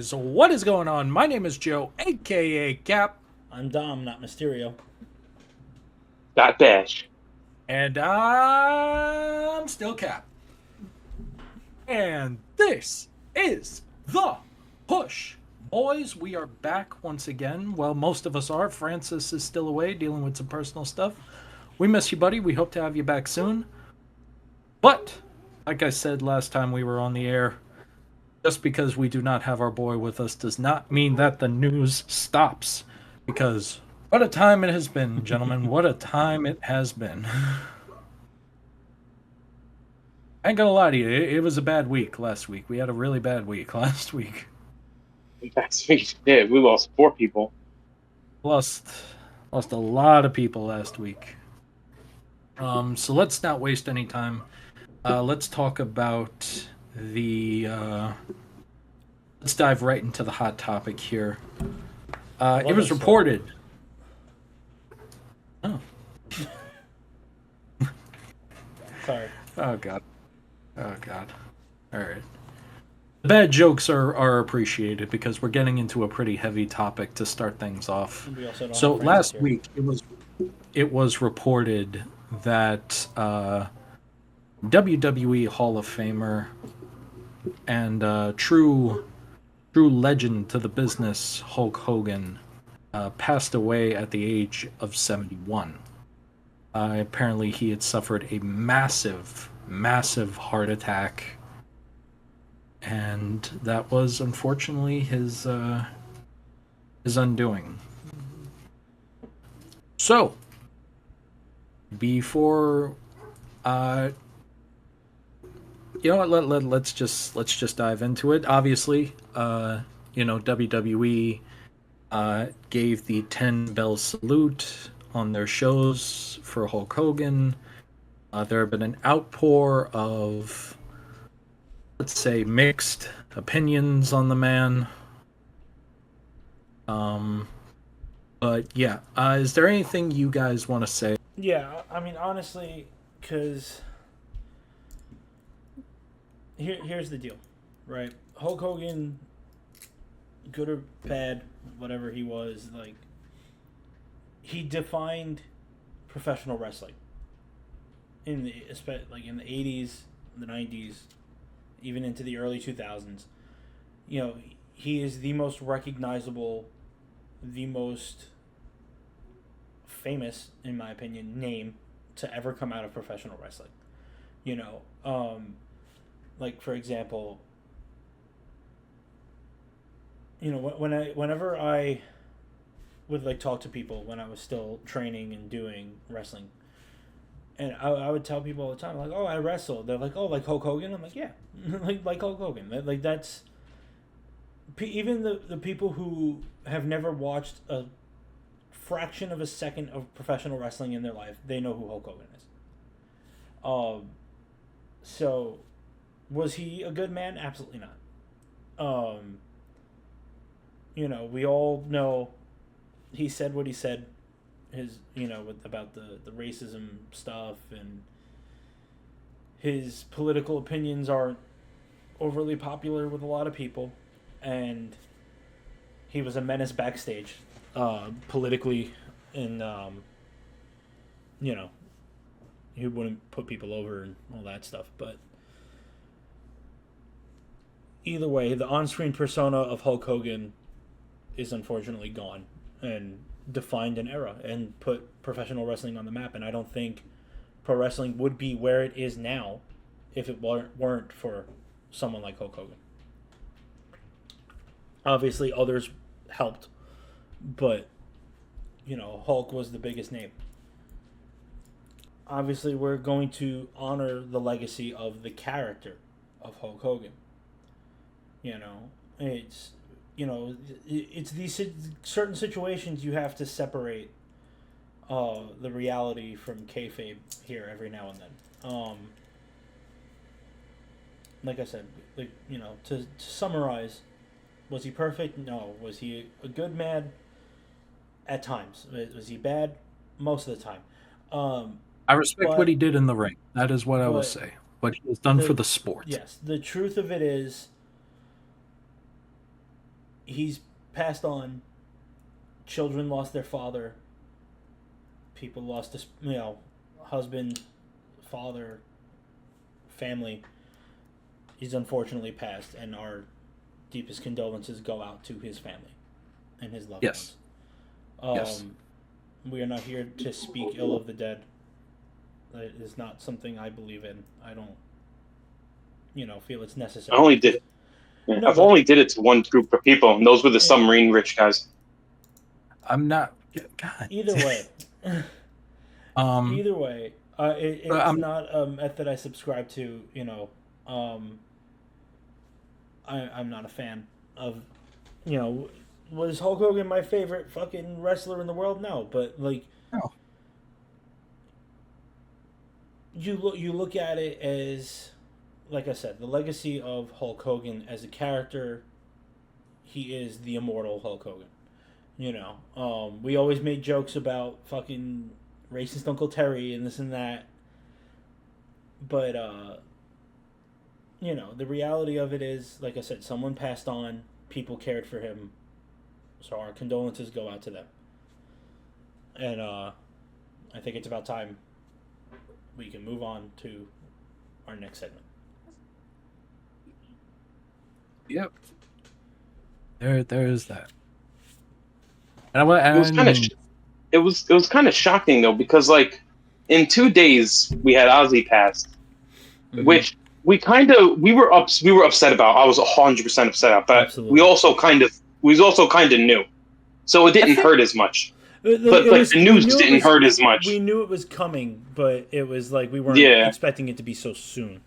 guys, what is going on? My name is Joe, aka Cap, I'm Dom, not Mysterio. Dot dash. and I'm still Cap. And this is The Push. Boys, we are back once again. Well, most of us are. Francis is still away dealing with some personal stuff. We miss you, buddy. We hope to have you back soon. But, like I said last time we were on the air, just because we do not have our boy with us does not mean that the news stops. Because what a time it has been, gentlemen. What a time it has been. I ain't gonna lie to you, it was a bad week last week. We had a really bad week last week. Last week, yeah, we lost 4 people. Lost a lot of people last week. So let's not waste any time. Let's talk about the. Let's dive right into the hot topic here. It was reported. Oh. Sorry. Oh god. Oh god. All right. The bad jokes are appreciated because we're getting into a pretty heavy topic to start things off. So last week it was reported that WWE Hall of Famer and true legend to the business Hulk Hogan passed away at the age of 71. Apparently, he had suffered a massive heart attack, and that was unfortunately his undoing. So, before you know what, let's just dive into it. Obviously, WWE gave the 10 bell salute on their shows for Hulk Hogan. There have been an outpour of, let's say, mixed opinions on the man. But yeah, is there anything you guys want to say? Yeah, I mean, honestly, because here's the deal, right? Hulk Hogan, good or bad, whatever he was, like, he defined professional wrestling in the in the 80s, the 90s, even into the early 2000s. You know, he is the most recognizable, the most famous, in my opinion, name to ever come out of professional wrestling. You know, like, for example, you know, whenever I would, like, talk to people when I was still training and doing wrestling, and I would tell people all the time, like, oh, I wrestled. They're like, oh, like Hulk Hogan? I'm like, yeah, like Hulk Hogan. Like, that's even the people who have never watched a fraction of a second of professional wrestling in their life, they know who Hulk Hogan is. So was he a good man? Absolutely not. You know, we all know he said what he said. His, you know, about the racism stuff, and his political opinions aren't overly popular with a lot of people, and he was a menace backstage, politically, and you know, he wouldn't put people over and all that stuff. But either way, the on-screen persona of Hulk Hogan is unfortunately gone and defined an era and put professional wrestling on the map. And I don't think pro wrestling would be where it is now if it weren't for someone like Hulk Hogan. Obviously, others helped, but, you know, Hulk was the biggest name. Obviously, we're going to honor the legacy of the character of Hulk Hogan. You know, it's these certain situations you have to separate the reality from kayfabe here every now and then. Like I said, like, you know, to summarize, was he perfect? No. Was he a good man? At times. Was he bad? Most of the time. I respect what he did in the ring. That is what I will say. What he has done for the sport. Yes, the truth of it is, he's passed on. Children lost their father. People lost, husband, father, family. He's unfortunately passed, and our deepest condolences go out to his family and his loved Yes. ones. Yes. We are not here to speak ill of the dead. That is not something I believe in. I don't, feel it's necessary. I only did. I've only did it to one group of people, and those were the submarine rich guys. I'm not. God. Either way. Either way, it's not a method I subscribe to. I'm not a fan of. Was Hulk Hogan my favorite fucking wrestler in the world? No, but No. You look at it as, like I said, the legacy of Hulk Hogan as a character. He is the immortal Hulk Hogan. We always made jokes about fucking racist Uncle Terry and this and that. But, the reality of it is, like I said, someone passed on, people cared for him, so our condolences go out to them. And, I think it's about time we can move on to our next segment. Yep. There is that. It was kind of shocking though, because like in 2 days we had Ozzy passed, which we were upset about. I was 100% upset about, but Absolutely. we also kind of knew, so it didn't hurt as much. But the news didn't hurt as much. We knew it was coming, but it was like we weren't expecting it to be so soon.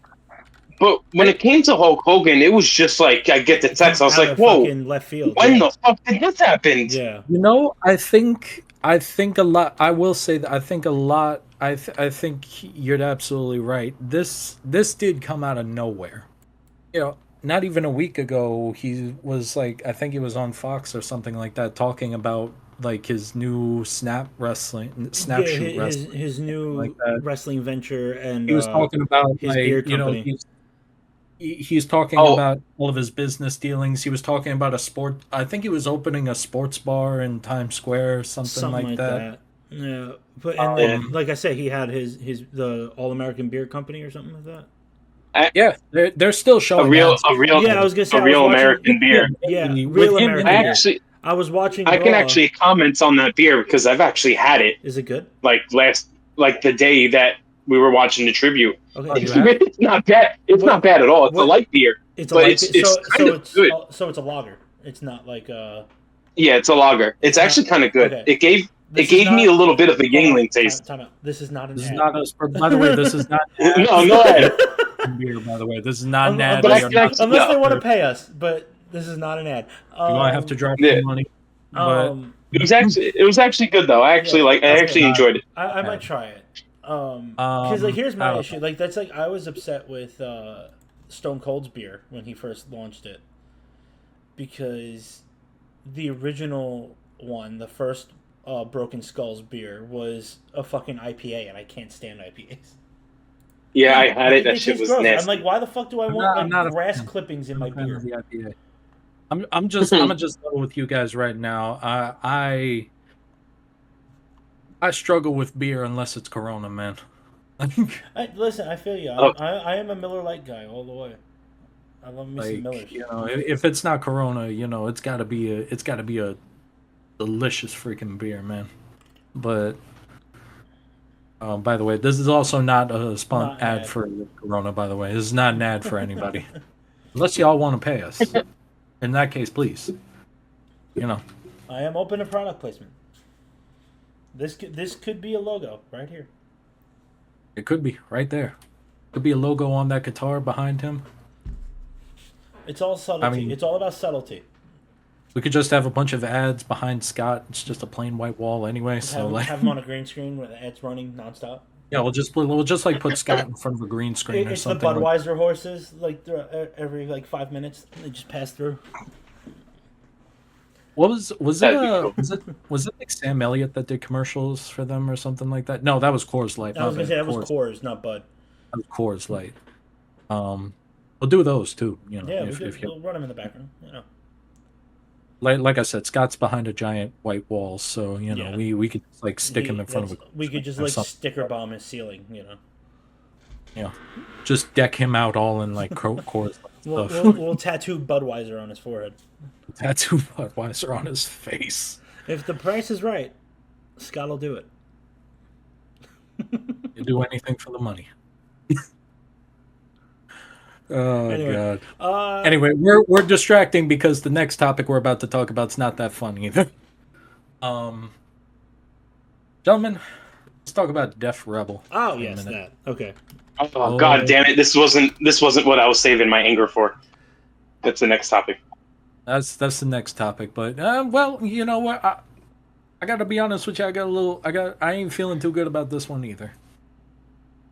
But when it came to Hulk Hogan, it was just like I get the text. I was like, "Whoa, left field. When the fuck did this happen?" Yeah. I think a lot. I will say that I think a lot. I think you're absolutely right. This did come out of nowhere. Not even a week ago, he was like, I think he was on Fox or something like that, talking about like his new snapshoot wrestling, his new like wrestling venture, and he was talking about his beer company. He's talking about all of his business dealings. He was talking about I think he was opening a sports bar in Times Square or something like that. Yeah, but like I said, he had the All American Beer Company or something like that. Yeah, they're still showing I was gonna say American beer. Yeah, real American beer. I was watching. I can actually comment on that beer because I've actually had it. Is it good? Like the day that we were watching the tribute. Okay, it's not bad. It's not bad at all. It's a light beer. It's kind of good. So it's a lager. It's not like Yeah, it's a lager. It's actually kind of good. Okay. It gave me a little bit of a Yingling taste. Time out. This is not an ad. By the way, this is not an ad. No, go ahead. Beer, by the way, this is not an ad. Unless they want to pay us, but this is not an ad. You might have to drop some money. But it was actually good though. I actually enjoyed it. I might try it. Because here's my issue. Like that's like I was upset with Stone Cold's beer when he first launched it, because the original one, the first Broken Skulls beer, was a fucking IPA, and I can't stand IPAs. Yeah, I had it. That shit was nasty. I'm like, why the fuck do I want grass clippings in my beer? I'm just level with you guys right now. I struggle with beer unless it's Corona, man. Listen, I feel you. I am a Miller Lite guy all the way. I love me some Millers. If it's not Corona, it's got to be a delicious freaking beer, man. But by the way, this is also not a ad for Corona. By the way, this is not an ad for anybody, unless y'all want to pay us. In that case, please. I am open to product placement. This could be a logo right here. It could be right there. Could be a logo on that guitar behind him. It's all subtlety. It's all about subtlety. We could just have a bunch of ads behind Scott. It's just a plain white wall anyway. Have him on a green screen where the ads running nonstop. Yeah, we'll just put Scott in front of a green screen or something. It's the Budweiser horses, like every 5 minutes they just pass through. What was it like Sam Elliott that did commercials for them or something like that? No, that was Coors Light. I was gonna say that was Coors, not Bud. That was Coors Light. We'll do those too. Yeah, we'll run them in the background. like I said, Scott's behind a giant white wall, so Yeah. we could just, like, stick him in front of a We could just or like something. sticker bomb his ceiling, Yeah, just deck him out all in like Course We'll, stuff. we'll tattoo Budweiser on his forehead. Tattoo Budweiser on his face. If the price is right, Scott will do it. You do anything for the money. Oh Anyway, God. Anyway, we're distracting because the next topic we're about to talk about is not that fun either. Gentlemen, let's talk about Def Rebel. Oh for a yes, minute. that. Okay. Oh God damn it! This wasn't what I was saving my anger for. That's the next topic. That's the next topic, but well, you know what? I got to be honest with you. I ain't feeling too good about this one either.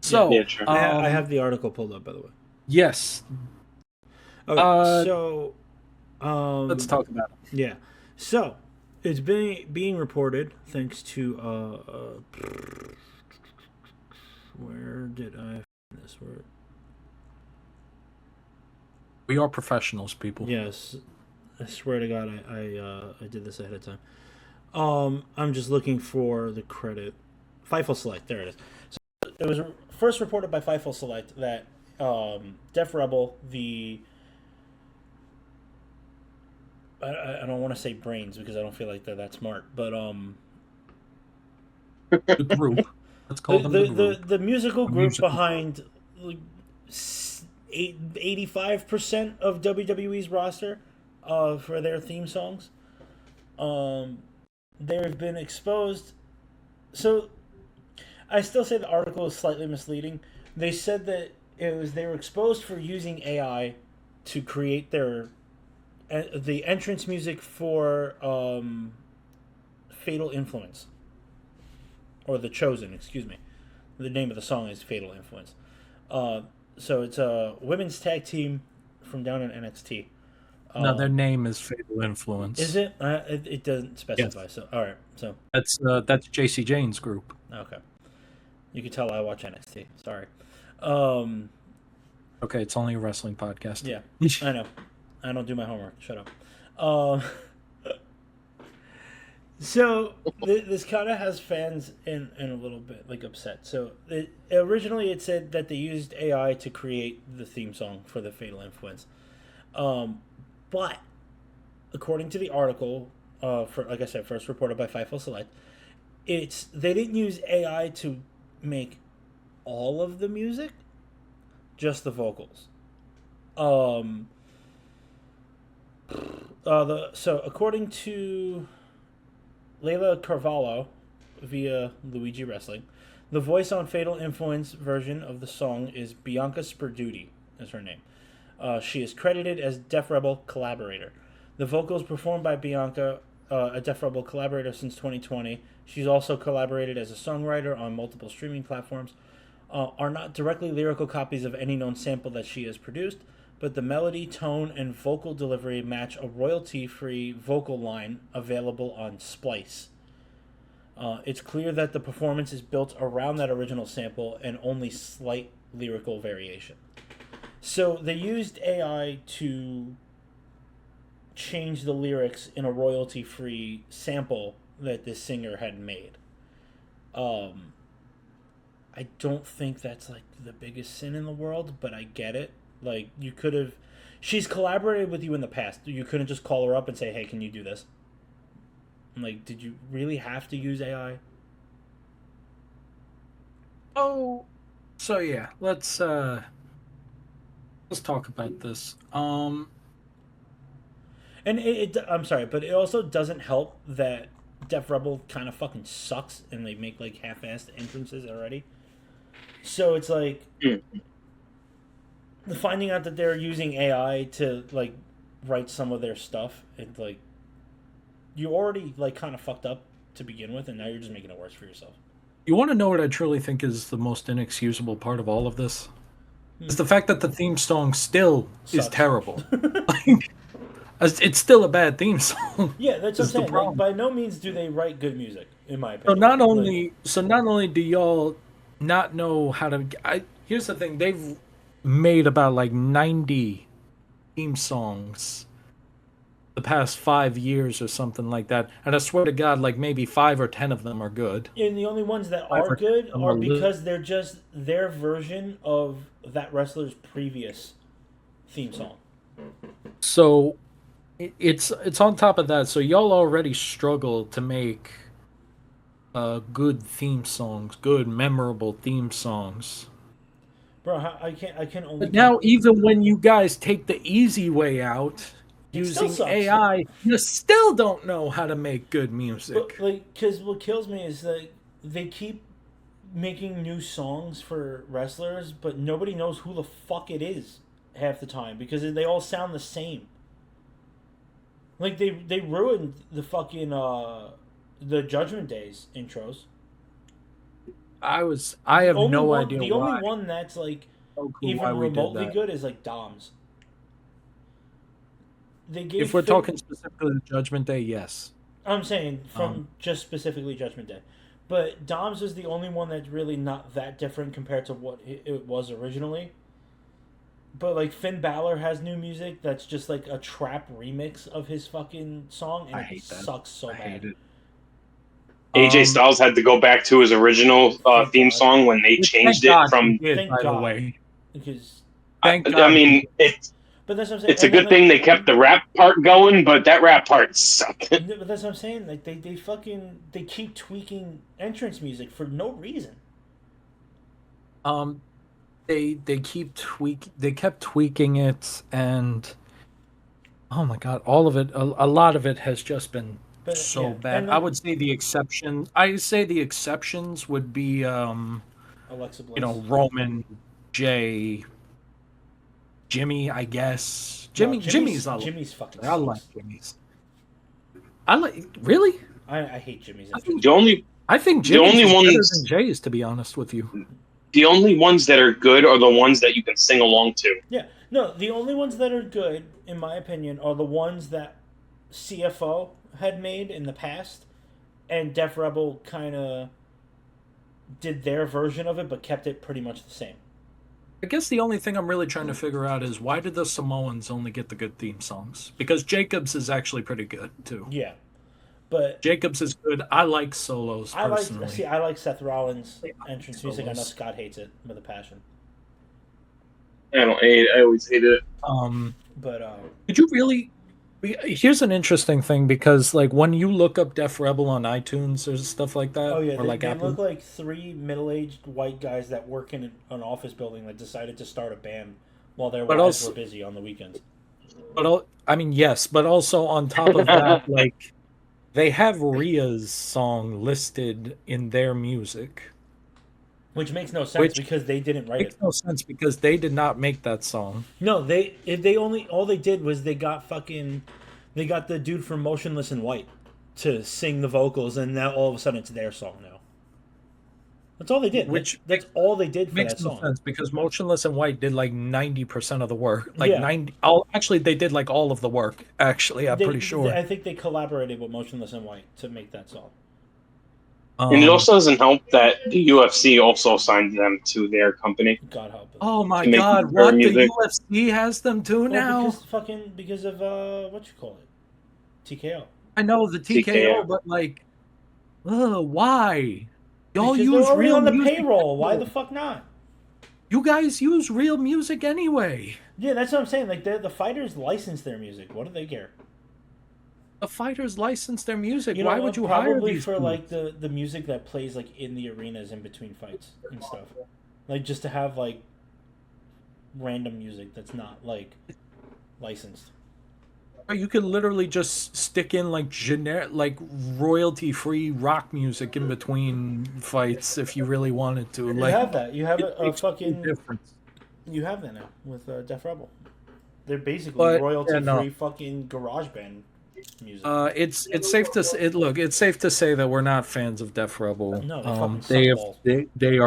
So, Yeah, sure. I have the article pulled up, by the way. yes, Okay, so let's talk about it. Yeah, so it's being reported thanks to where did I find this word? We are professionals, people. Yes, I swear to God, I did this ahead of time. I'm just looking for the credit. Fightful Select, there it is. So it was first reported by Fightful Select that Def Rebel, I don't want to say brains because I don't feel like they're that smart, but The group. Let's call them the group. the musical group behind like 85% of WWE's roster for their theme songs. They've been exposed. So I still say the article is slightly misleading. They said that they were exposed for using AI to create the entrance music for Fatal Influence. Or The Chosen, excuse me. The name of the song is Fatal Influence. So it's a women's tag team from down in NXT. No, their name is Fatal Influence. Is it? It doesn't specify. Yes. So all right. So that's JC Jane's group. Okay. You can tell I watch NXT. Sorry. Okay, it's only a wrestling podcast. Yeah, I know. I don't do my homework. Shut up. So this kind of has fans in a little bit like upset. So originally it said that they used AI to create the theme song for the Fatal Influence, but according to the article, for like I said, first reported by Fightful Select, they didn't use AI to make all of the music, just the vocals. So according to Layla Carvalho via Luigi Wrestling, the voice on Fatal Influence version of the song is Bianca Sperduti, is her name. She is credited as Def Rebel collaborator. The vocals performed by Bianca, a Def Rebel collaborator since 2020. She's also collaborated as a songwriter on multiple streaming platforms. Are not directly lyrical copies of any known sample that she has produced, but the melody, tone, and vocal delivery match a royalty-free vocal line available on Splice. It's clear that the performance is built around that original sample and only slight lyrical variation. So they used AI to change the lyrics in a royalty-free sample that this singer had made. I don't think that's like the biggest sin in the world, but I get it. Like, you could have... She's collaborated with you in the past. You couldn't just call her up and say, hey, can you do this? Like, did you really have to use AI? Oh, so yeah, let's talk about this. And I'm sorry, but it also doesn't help that Def Rebel kind of fucking sucks and they make like half-assed entrances already. So it's like... Finding out that they're using AI to like write some of their stuff, and like you already like kind of fucked up to begin with, and now you're just making it worse for yourself. You want to know what I truly think is the most inexcusable part of all of this? It's the fact that the theme song still is terrible. Like, it's still a bad theme song. Yeah, that's what I'm saying. Like, by no means do they write good music, in my opinion. So not only do y'all not know how to... here's the thing. They've made about like 90 theme songs the past 5 years or something like that. And I swear to God, like maybe 5 or 10 of them are good. And the only ones that 5 are or 10 good of them are are because they're just their version of that wrestler's previous theme song. So it's on top of that. So y'all already struggle to make good theme songs, good memorable theme songs. Bro, I can only But now, even when you guys take the easy way out it still using sucks. AI, you still don't know how to make good But music. like, because what kills me is that they keep making new songs for wrestlers, but nobody knows who the fuck it is half the time because they all sound the same. Like they ruined the fucking the Judgment Days intros. I have no One, idea the only why. one that's like No clue why even we did remotely that. good is like Dom's. They gave If we're Finn, talking specifically the Judgment Day, yes. I'm saying Um, from just specifically Judgment Day, but Dom's is the only one that's really not that different compared to what it was originally. But like Finn Balor has new music that's just like a trap remix of his fucking song, and I it hate that. sucks so I bad. hate it. AJ Um, Styles had to go back to his original Thank theme God. song when they which changed thank it God he from. did, Thank by the God, way. because Thank I God he mean, did. but that's what I'm saying. it's a And then good thing like, they kept the rap part going, but that rap part sucked. no, but that's what I'm saying. Like they fucking they keep tweaking entrance music for no reason. Um, they kept tweaking it, and oh my God, all of it, a lot of it has just been But so yeah, bad. and I like would say I say the exceptions would be, Alexa Bliss. Roman, Jay, Jimmy, I guess. No, Jimmy's Jimmy's fucking I like sucks. Jimmy's. I like really. I hate Jimmy's I entrance think The music. only I think the Jimmy's only is better than ones Jay's, to be honest with you. the only ones that are good are the ones that you can sing along to. Yeah, no, the only ones that are good, in my opinion, are the ones that CFO had made in the past, and Def Rebel kind of did their version of it, but kept it pretty much the same. I guess the only thing I'm really trying to figure out is why did the Samoans only get the good theme songs? Because Jacobs is actually pretty good too. Yeah, but Jacobs is good. I like solos personally. I like Seth Rollins' I like entrance music. I know solos. Scott hates it with a passion, I don't hate. I always hated it. but Did you really? Here's an interesting thing because like when you look up Def Rebel on iTunes or stuff like that, oh yeah, or like they Apple, look like three middle-aged white guys that work in an office building that decided to start a band while their but wives also, were busy on the weekends. I mean yes, but also on top of that, like they have Rhea's song listed in their music, Which makes no sense which because they didn't write it. makes no sense because they did not make that song. No, they only all they did was they got the dude from Motionless in White to sing the vocals, and now all of a sudden it's their song now. That's all they did. Which That's all they did for makes that no song. sense because Motionless in White did like 90% of the work. Like Yeah. 90. Oh, actually, they did like all of the work. Actually, I'm pretty sure. I think they collaborated with Motionless in White to make that song. And it Um. also doesn't help that the UFC also signed them to their company God help it. Oh my to make God! their What the music. UFC has them too Well, now? because of what you call it, TKO. I know the TKO, TKO. but like, why? Y'all Because they're use already real on the music. payroll. Why anyway. the fuck not? You guys use real music anyway. Yeah, that's what I'm saying. Like the fighters license their music. What do they care? The fighters license their music. You know, Why would you hire probably these for dudes? like the music that plays like in the arenas in between fights and stuff, like just to have like random music that's not like licensed. You could literally just stick in like generic, like royalty-free rock music in between fights if you really wanted to. You Like, have that. You have it a makes no fucking. difference. You have that now with Def Rebel. They're basically But royalty-free yeah, no. fucking garage band music. It's safe to say, look. It's safe to say that we're not fans of Def Rebel. No, they fucking suck They have balls. they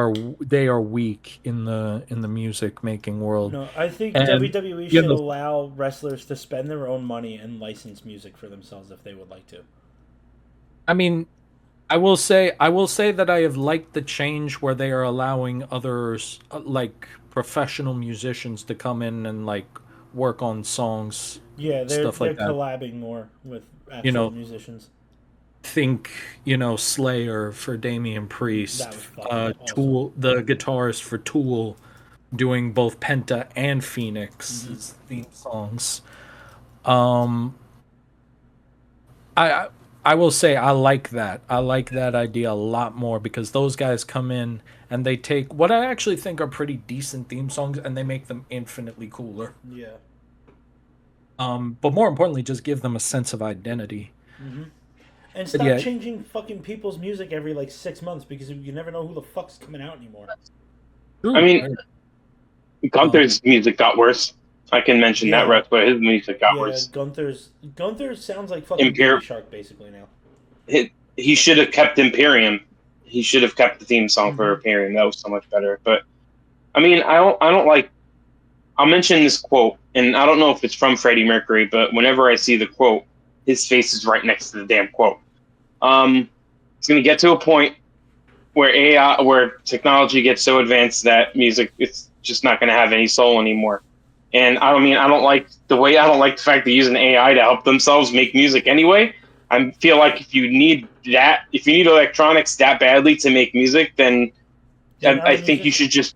are weak in the music making world. No, I think And WWE you should know, allow wrestlers to spend their own money and license music for themselves if they would like to. I mean, I will say that I have liked the change where they are allowing others like professional musicians to come in and like work on songs Yeah, stuff they're like that. collabing more with You actual know, musicians. think, Slayer for Damian That Priest, was fucking awesome. Tool, the guitarist for Tool, doing both Penta and Hmm. Phoenix's theme songs. Um, I I will say I like that. I like that idea a lot more because those guys come in and they take what I actually think are pretty decent theme songs and they make them infinitely cooler. Yeah. But more importantly, just give them a sense of identity. Hmm. And But stop yeah, changing fucking people's music every like 6 months because you never know who the fuck's coming out anymore. I true. mean, Gunther's music got worse. I can mention that Yeah, right, but his music got yeah. worse. Gunther sounds like fucking Baby Imper- Shark basically now. he should have kept Imperium. He should have kept the theme song for Hmm. Imperium. That was so much better. But I mean, I don't like. I'll mention this quote, and I don't know if it's from Freddie Mercury, but whenever I see the quote, his face is right next to the damn quote. It's going to get to a point where AI, where technology gets so advanced that music, it's just not going to have any soul anymore. And I don't mean, I don't like the fact they're using AI to help themselves make music anyway. I feel like if you need electronics that badly to make music, then You're I, not a I think musician.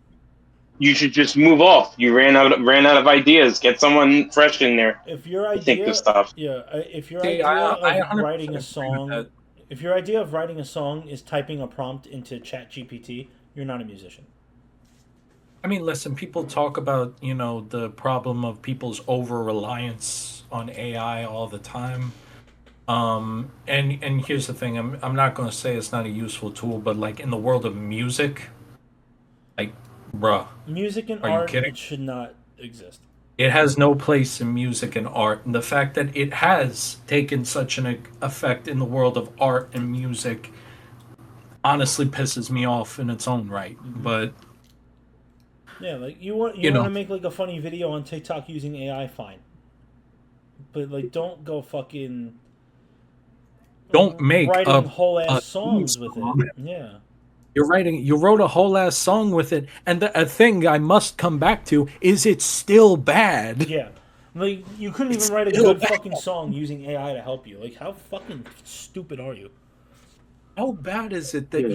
you should just move off. You ran out of ideas. Get someone fresh in there If your to think of idea, stuff. yeah, if your See, idea I of 100% writing a agree with song, that. if your idea of writing a song is typing a prompt into Chat GPT, you're not a musician. I mean, listen, people talk about, the problem of people's over reliance on AI all the time. And here's the thing, I'm not going to say it's not a useful tool, but like in the world of music, like, bruh, Music and are you art, kidding? it should not exist. It has no place in music and art. And the fact that it has taken such an effect in the world of art and music honestly pisses me off in its own right. Hmm. But, Yeah, like you want to you know, make like a funny video on TikTok using AI, fine, but like don't go fucking don't make writing whole ass a theme songs with it. song. Yeah, You wrote a whole ass song with it, and a thing I must come back to is it's still bad. yeah. Like you couldn't even It's write a still good bad. fucking song using AI to help you. Like how fucking stupid are you? How bad is it that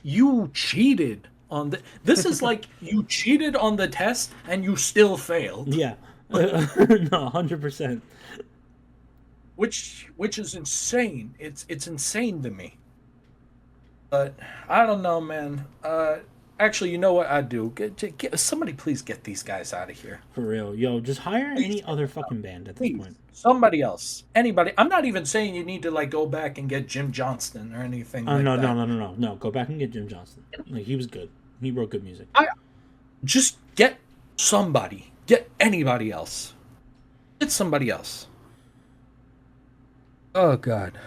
you cheated on the? This is like you cheated on the test and you still failed, Yeah, no, 100%. which is insane. It's insane to me. But I don't know, man. Actually, you know what I do? Somebody please get these guys out of here. For real, yo, just hire Please, any other fucking band at this please. point. Somebody else. Anybody. I'm not even saying you need to like go back and get Jim Johnston or anything Oh like no, no, that. no, no, no, no. Go back and get Jim Johnston. Like he was good. He wrote good music. I just get somebody. Get anybody else. Get somebody else. Oh God.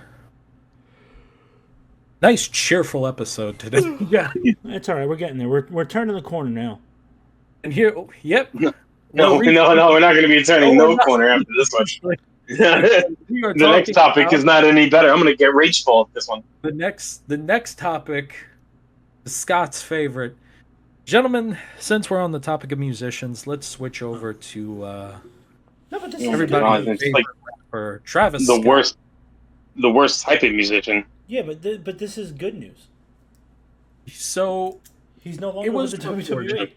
Nice cheerful episode today. Yeah. It's all right. We're getting there. We're turning the corner now. And here, yep. No, We're we're not going to be no, turning we're no not. corner after this one. Because The we are next talking topic about is not any better. I'm going to get rageful at this one. the next topic, Scott's favorite. Gentlemen, since we're on the topic of musicians, let's switch over to No, but this Oh is my good God, everybody's news. it's like favorite rapper, Travis the Scott. worst type of musician. Yeah, but this is good news. So He's no it longer with was the reported. WWE.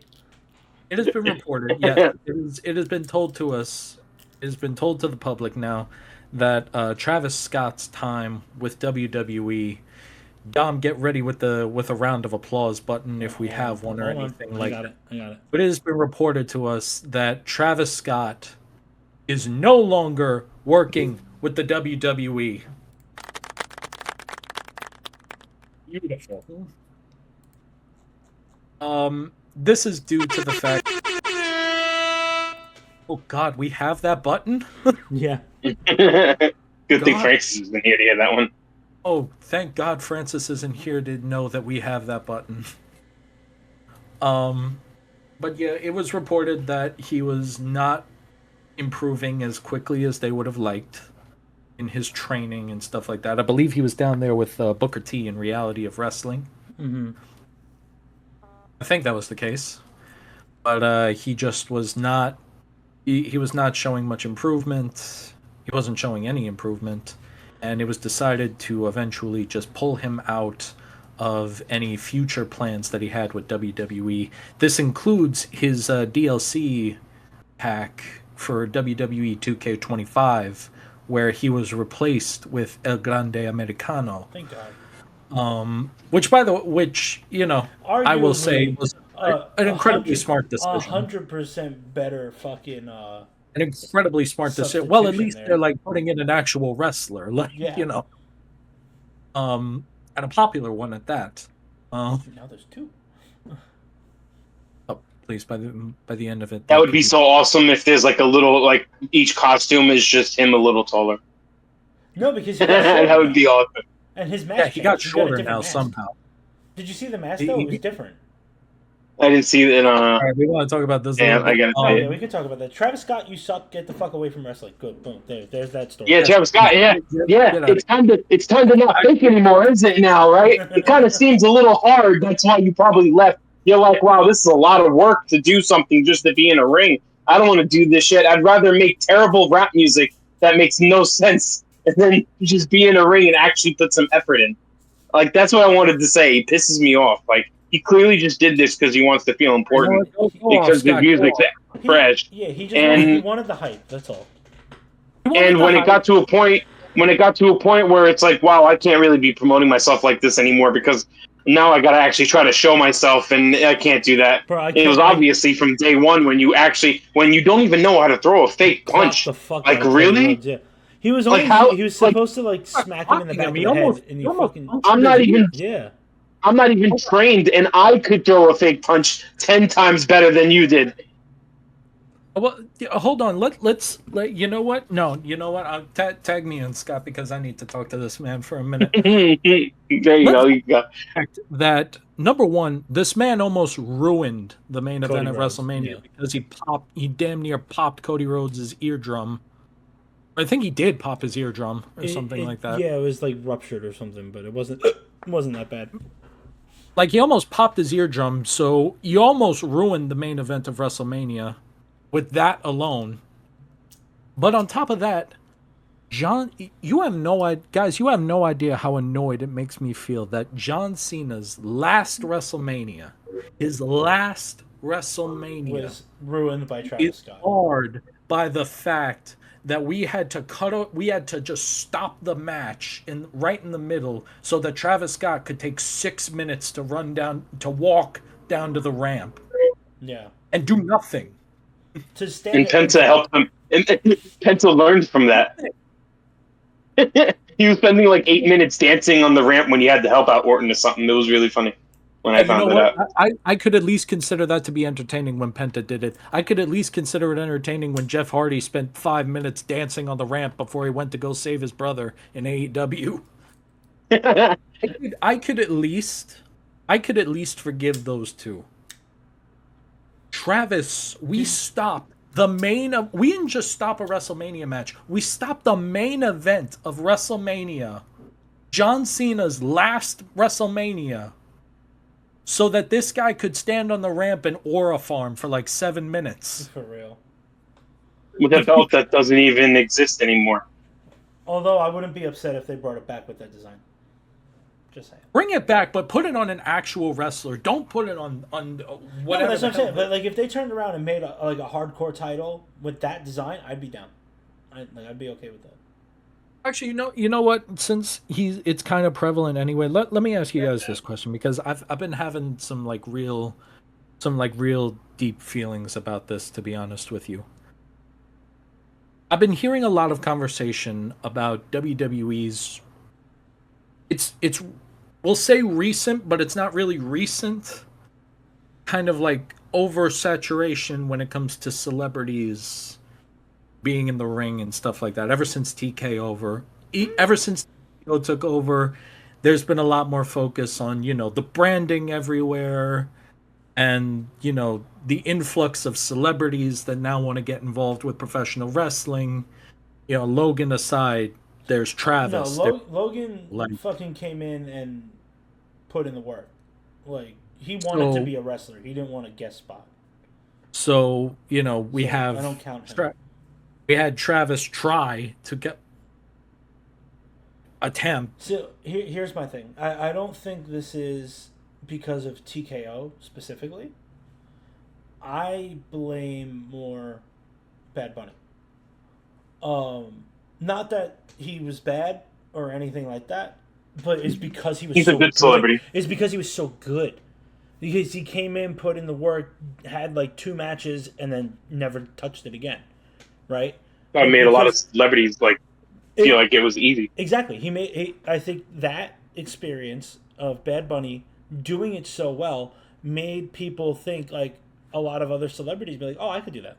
It has been reported. Yes, it has been told to us. It has been told to the public now that Travis Scott's time with WWE. Dom, get ready with a round of applause button if we have one or Hold on. anything I like got that. it. I got it. But it has been reported to us that Travis Scott is no longer working with the WWE. Beautiful. This is due to the fact. Oh God, we have that button. Yeah. Good thing God. Francis has been here to hear that one. Oh, thank God Francis isn't here to know that we have that button. But yeah, it was reported that he was not improving as quickly as they would have liked in his training and stuff like that. I believe he was down there with Booker T in Reality of Wrestling. Mm-hmm. I think that was the case. But he just was not. He was not showing much improvement. He wasn't showing any improvement, and it was decided to eventually just pull him out of any future plans that he had with WWE. This includes his DLC pack for WWE 2K25, where he was replaced with El Grande Americano. Thank God. Which, by the way, I will say Arguably, was an incredibly smart decision. 100% better fucking An incredibly smart decision. Well, at least they're like putting in an actual wrestler, like Yeah. and a popular one at that. Now there's two. Oh, please, by the end of it, That would be so awesome if there's like a little, like each costume is just him a little taller. No, because he got shorter That would now. be awesome. And his mask Yeah, he got changed. shorter a different now mask. somehow. Did you see the mask though? It was different. I didn't see that. All right, we want to talk about this. Yeah, a little bit. I gotta Oh say yeah, we could talk about that. Travis Scott, you suck. Get the fuck away from wrestling. Good, boom. There's that story. Yeah, Travis Scott. Yeah. It's time to not think anymore, is it now? Right? It kind of seems a little hard. That's why you probably left. You're like, wow, this is a lot of work to do something just to be in a ring. I don't want to do this shit. I'd rather make terrible rap music that makes no sense, and then just be in a ring and actually put some effort in. Like, that's what I wanted to say. He pisses me off. Like, he clearly just did this because he wants to feel important because the music's fresh. He wanted the hype. That's all. And when it got to a point where it's like, wow, I can't really be promoting myself like this anymore because now I got to actually try to show myself, and I can't do that. Bro, it was obviously from day one when you don't even know how to throw a fake punch. Like, really? Yeah. He was supposed to like smack him in the back of the head, and he fucking. I'm not even trained, and I could throw a fake punch 10 times better than you did. Well, hold on. Let's you know what? No, you know what? Tag me in, Scott, because I need to talk to this man for a minute. There you go. That number one, this man almost ruined the main event of WrestleMania because he damn near popped Cody Rhodes' eardrum. I think he did pop his eardrum or something like that. Yeah, it was like ruptured or something, but it wasn't that bad. Like, he almost popped his eardrum, so you almost ruined the main event of WrestleMania with that alone. But on top of that, John, you have no idea how annoyed it makes me feel that John Cena's last WrestleMania, was ruined by Travis Scott. Hard by the fact that we had to just stop the match right in the middle so that Travis Scott could take 6 minutes to walk down to the ramp. Yeah. And do nothing. And Penta helped him. And Penta learned from that. He was spending like 8 minutes dancing on the ramp when he had to help out Orton or something. It was really funny when I found it out. I could at least consider that to be entertaining when Penta did it. I could at least consider it entertaining when Jeff Hardy spent 5 minutes dancing on the ramp before he went to go save his brother in AEW. I could at least forgive those two. Travis, we didn't just stop a WrestleMania match. We stopped the main event of WrestleMania, John Cena's last WrestleMania, so that this guy could stand on the ramp and aura farm for like 7 minutes. For real. With a belt that doesn't even exist anymore. Although I wouldn't be upset if they brought it back with that design. Just saying. Bring it back, but put it on an actual wrestler. Don't put it on whatever. No, that's what I'm saying. But like, if they turned around and made a hardcore title with that design, I'd be down. I'd be okay with that. Actually, you know what? Since it's kind of prevalent anyway. Let me ask you guys this question, because I've been having some real deep feelings about this, to be honest with you. I've been hearing a lot of conversation about WWE's. It's we'll say recent, but it's not really recent. Kind of like oversaturation when it comes to celebrities being in the ring and stuff like that. Ever since TKO took over, there's been a lot more focus on, the branding everywhere, and, the influx of celebrities that now want to get involved with professional wrestling. Logan aside, there's Travis. No, Logan fucking came in and put in the work. Like, he wanted to be a wrestler. He didn't want a guest spot. So, we have... I don't count him. We had Travis try to attempt. So here's my thing. I don't think this is because of TKO specifically. I blame more Bad Bunny. Not that he was bad or anything like that, but it's because he was He's a so good celebrity. It's because he was so good. Because he came in, put in the work, had like 2 matches, and then never touched it again, right? I But made a lot of because celebrities feel like it was easy. exactly, I think that experience of Bad Bunny doing it so well made people think like a lot of other celebrities be like, oh, I could do that.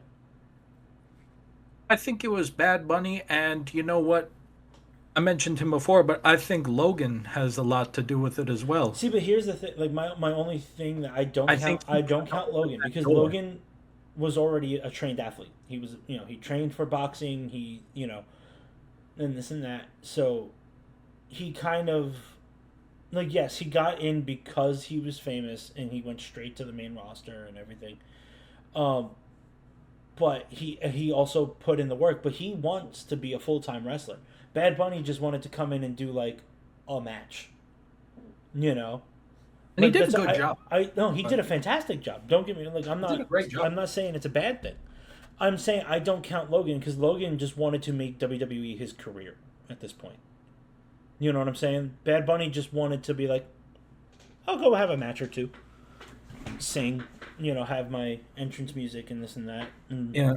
I think it was Bad Bunny, and you know what? I mentioned him before, but I think Logan has a lot to do with it as well. See, but here's the thing. Like my only thing that I think I don't count Logan because door. Logan was already a trained athlete. He was, he trained for boxing. He, and this and that. So he kind of like, yes, he got in because he was famous and he went straight to the main roster and everything. Um, but he also put in the work. But he wants to be a full-time wrestler. Bad Bunny just wanted to come in and do like a match, you know. And he Like, did a good job. No, he did a fantastic job. Don't get me like I'm He did a not great job. I'm not saying it's a bad thing. I'm saying I don't count Logan because Logan just wanted to make WWE his career at this point. You know what I'm saying? Bad Bunny just wanted to be like, I'll go have a match or two, sing, have my entrance music and this and that. And Yeah.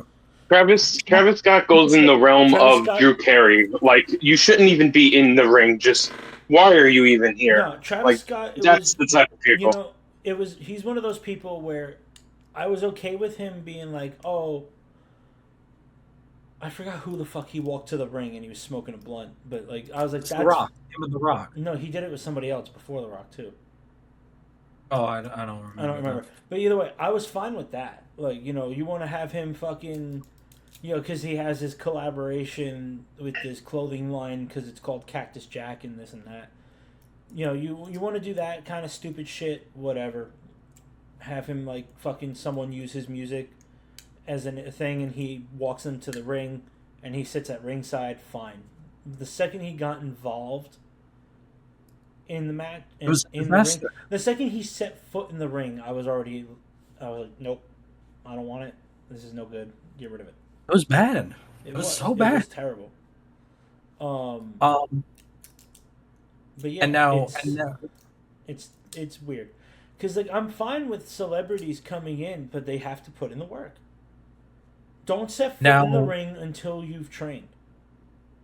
Travis Scott goes in the realm Travis of Scott- Drew Carey. Like, you shouldn't even be in the ring. Just, why are you even here? No, Travis Like, Scott. that's the type of people. He's one of those people where I was okay with him being like, oh, I forgot who the fuck he walked to the ring and he was smoking a blunt, but like I was like, It's that's The Rock. Him and The Rock. no, he did it with somebody else before The Rock too. Oh, I don't remember. I don't remember, but either way, I was fine with that. Like, you want to have him fucking, because he has his collaboration with this clothing line because it's called Cactus Jack and this and that. You want to do that kind of stupid shit, whatever. Have him like fucking someone use his music as a thing, and he walks into the ring, and he sits at ringside. Fine. The second he got involved in the match, in the ring, the second he set foot in the ring, I was like, nope, I don't want it. This is no good. Get rid of it. It was bad. It was so bad. It was terrible. But yeah, and now it's weird, because like I'm fine with celebrities coming in, but they have to put in the work. Don't set foot in the ring until you've trained.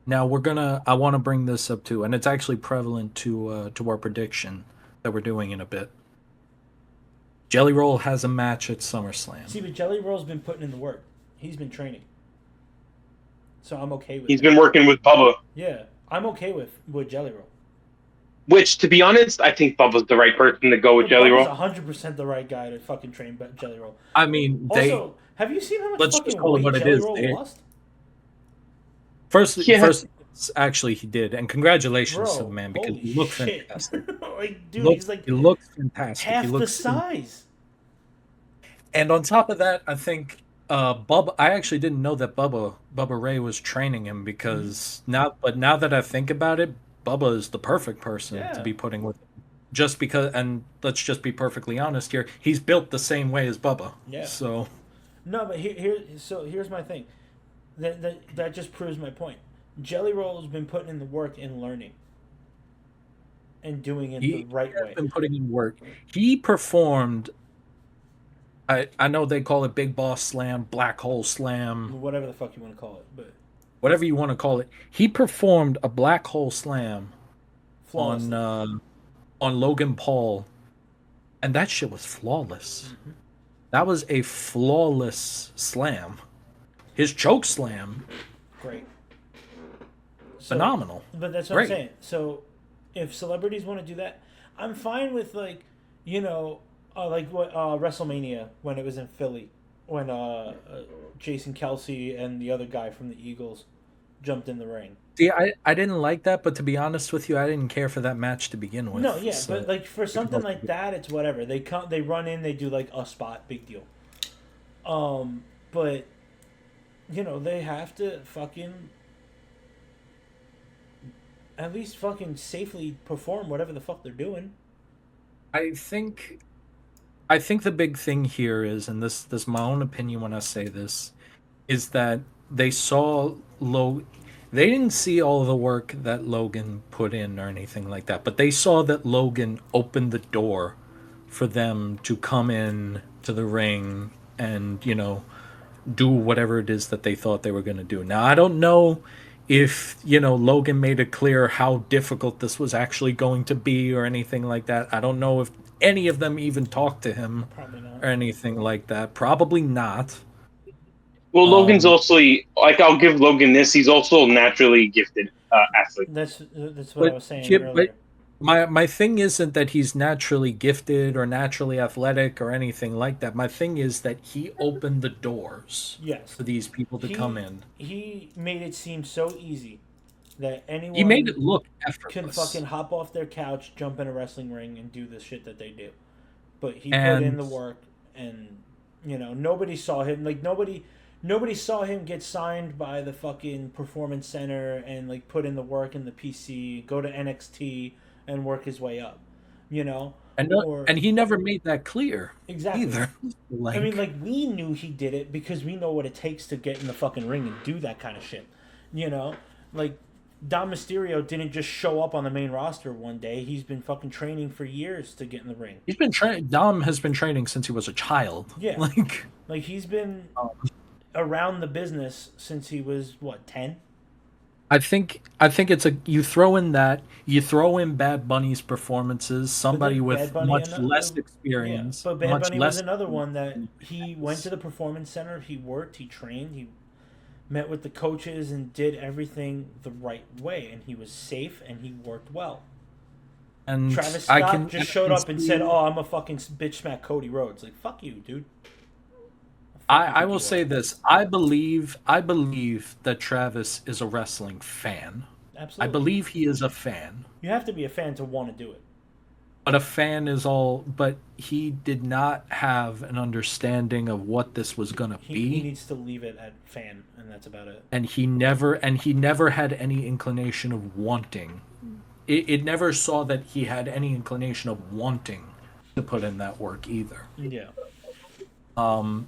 Now I want to bring this up too, and it's actually prevalent to our prediction that we're doing in a bit. Jelly Roll has a match at SummerSlam. See, but Jelly Roll's been putting in the work. He's been training. So I'm okay with He's been working with Bubba. Yeah, I'm okay with Jelly Roll. Which, to be honest, I think Bubba's the right person to go with Jelly Roll. 100% the right guy to fucking train Jelly Roll. I mean, also, have you seen how much fucking weight Jelly Roll lost? First, actually, he did, and congratulations to the man because he looked fantastic. Like, dude, he looked fantastic. Half the size. And on top of that, I think Bubba. I actually didn't know that Bubba Ray was training him because now that I think about it, Bubba is the perfect person to be putting with him. Just because, and let's just be perfectly honest here, he's built the same way as Bubba. Yeah. So. No, but here's my thing. That just proves my point. Jelly Roll has been putting in the work and learning. And doing it the right way. He's been putting in work. He performed. I know they call it Big Boss Slam, Black Hole Slam, whatever the fuck you want to call it, but whatever you want to call it. He performed a Black Hole Slam on Logan Paul, and that shit was flawless. Mm-hmm. That was a flawless slam. His choke slam, great, phenomenal. But that's what I'm saying. So, if celebrities want to do that, I'm fine with like what WrestleMania when it was in Philly, when Jason Kelsey and the other guy from the Eagles jumped in the ring. See, I didn't like that, but to be honest with you, I didn't care for that match to begin with. No, yeah, so but like for something like that, it's whatever. They run in, they do like a spot, big deal. But they have to fucking at least fucking safely perform whatever the fuck they're doing. I think I think the big thing here is, and this is my own opinion when I say this, is that they saw they didn't see all the work that Logan put in or anything like that, but they saw that Logan opened the door for them to come in to the ring and, do whatever it is that they thought they were going to do. Now, I don't know if, Logan made it clear how difficult this was actually going to be or anything like that. I don't know if any of them even talked to him Probably not. or anything like that. Probably not. Well, Logan's also like, I'll give Logan this. He's also a naturally gifted athlete. That's what I was saying earlier. But my thing isn't that he's naturally gifted or naturally athletic or anything like that. My thing is that he opened the doors Yes. for these people to come in. He made it seem so easy that anyone He made it look can effortless. fucking hop off their couch, jump in a wrestling ring, and do the shit that they do. But he put And- in the work, and nobody saw him. Like nobody saw him get signed by the fucking performance center and like put in the work in the PC, go to NXT, and work his way up. And he never made that clear Exactly. either. I mean, like, we knew he did it because we know what it takes to get in the fucking ring and do that kind of shit. Like, Dom Mysterio didn't just show up on the main roster one day. He's been fucking training for years to get in the ring. He's been Dom has been training since he was a child. Yeah. Like he's been around the business since he was, 10? I think it's you throw in Bad Bunny's performances, somebody Bad with Bunny much and less experience. But Bad much Bunny less was another one that he went to the performance center, he worked, he trained, he met with the coaches and did everything the right way, and he was safe and he worked well. And Travis Scott just showed up and said, "Oh, I'm a fucking bitch smack Cody Rhodes." Like, fuck you, dude. I will say this. I believe that Travis is a wrestling fan. Absolutely. I believe he is a fan. You have to be a fan to want to do it. But a fan is all. But he did not have an understanding of what this was gonna be. He needs to leave it at fan, and that's about it. And he never had any inclination of wanting. It never saw that he had any inclination of wanting to put in that work either. Yeah. All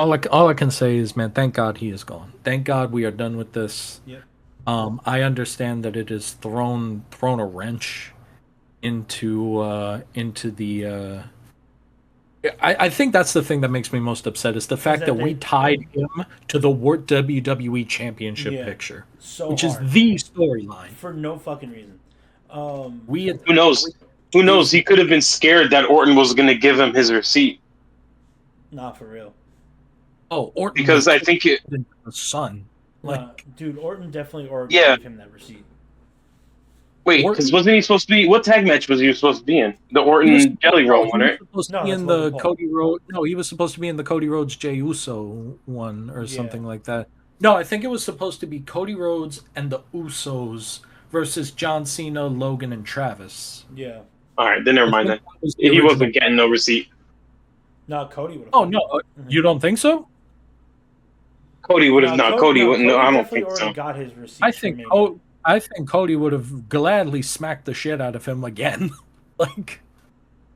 I can say is, man, thank God he is gone. Thank God we are done with this. Yep. I understand that it has thrown a wrench into the. I think that's the thing that makes me most upset is the fact that we tied him to the WWE Championship picture, which is the storyline for no fucking reason. Who knows? Who knows? He could have been scared that Orton was going to give him his receipt. Not for real. Oh, Orton! Because I think the son. Dude, Orton definitely gave him that receipt. Wait, because wasn't he supposed to be? What tag match was he supposed to be in? The Orton Jelly Roll one, right? He was supposed to be in the Cody Rhodes. No, he was supposed to be in the Cody Rhodes Jey Uso one or something like that. No, I think it was supposed to be Cody Rhodes and the Usos versus John Cena, Logan, and Travis. Yeah. All right, then never mind that. He wasn't getting no receipt. No, Cody would have. Oh, no. You don't think so? Cody would have. No, Cody wouldn't. No, I don't think so. Got his receipt. I think Cody would have gladly smacked the shit out of him again.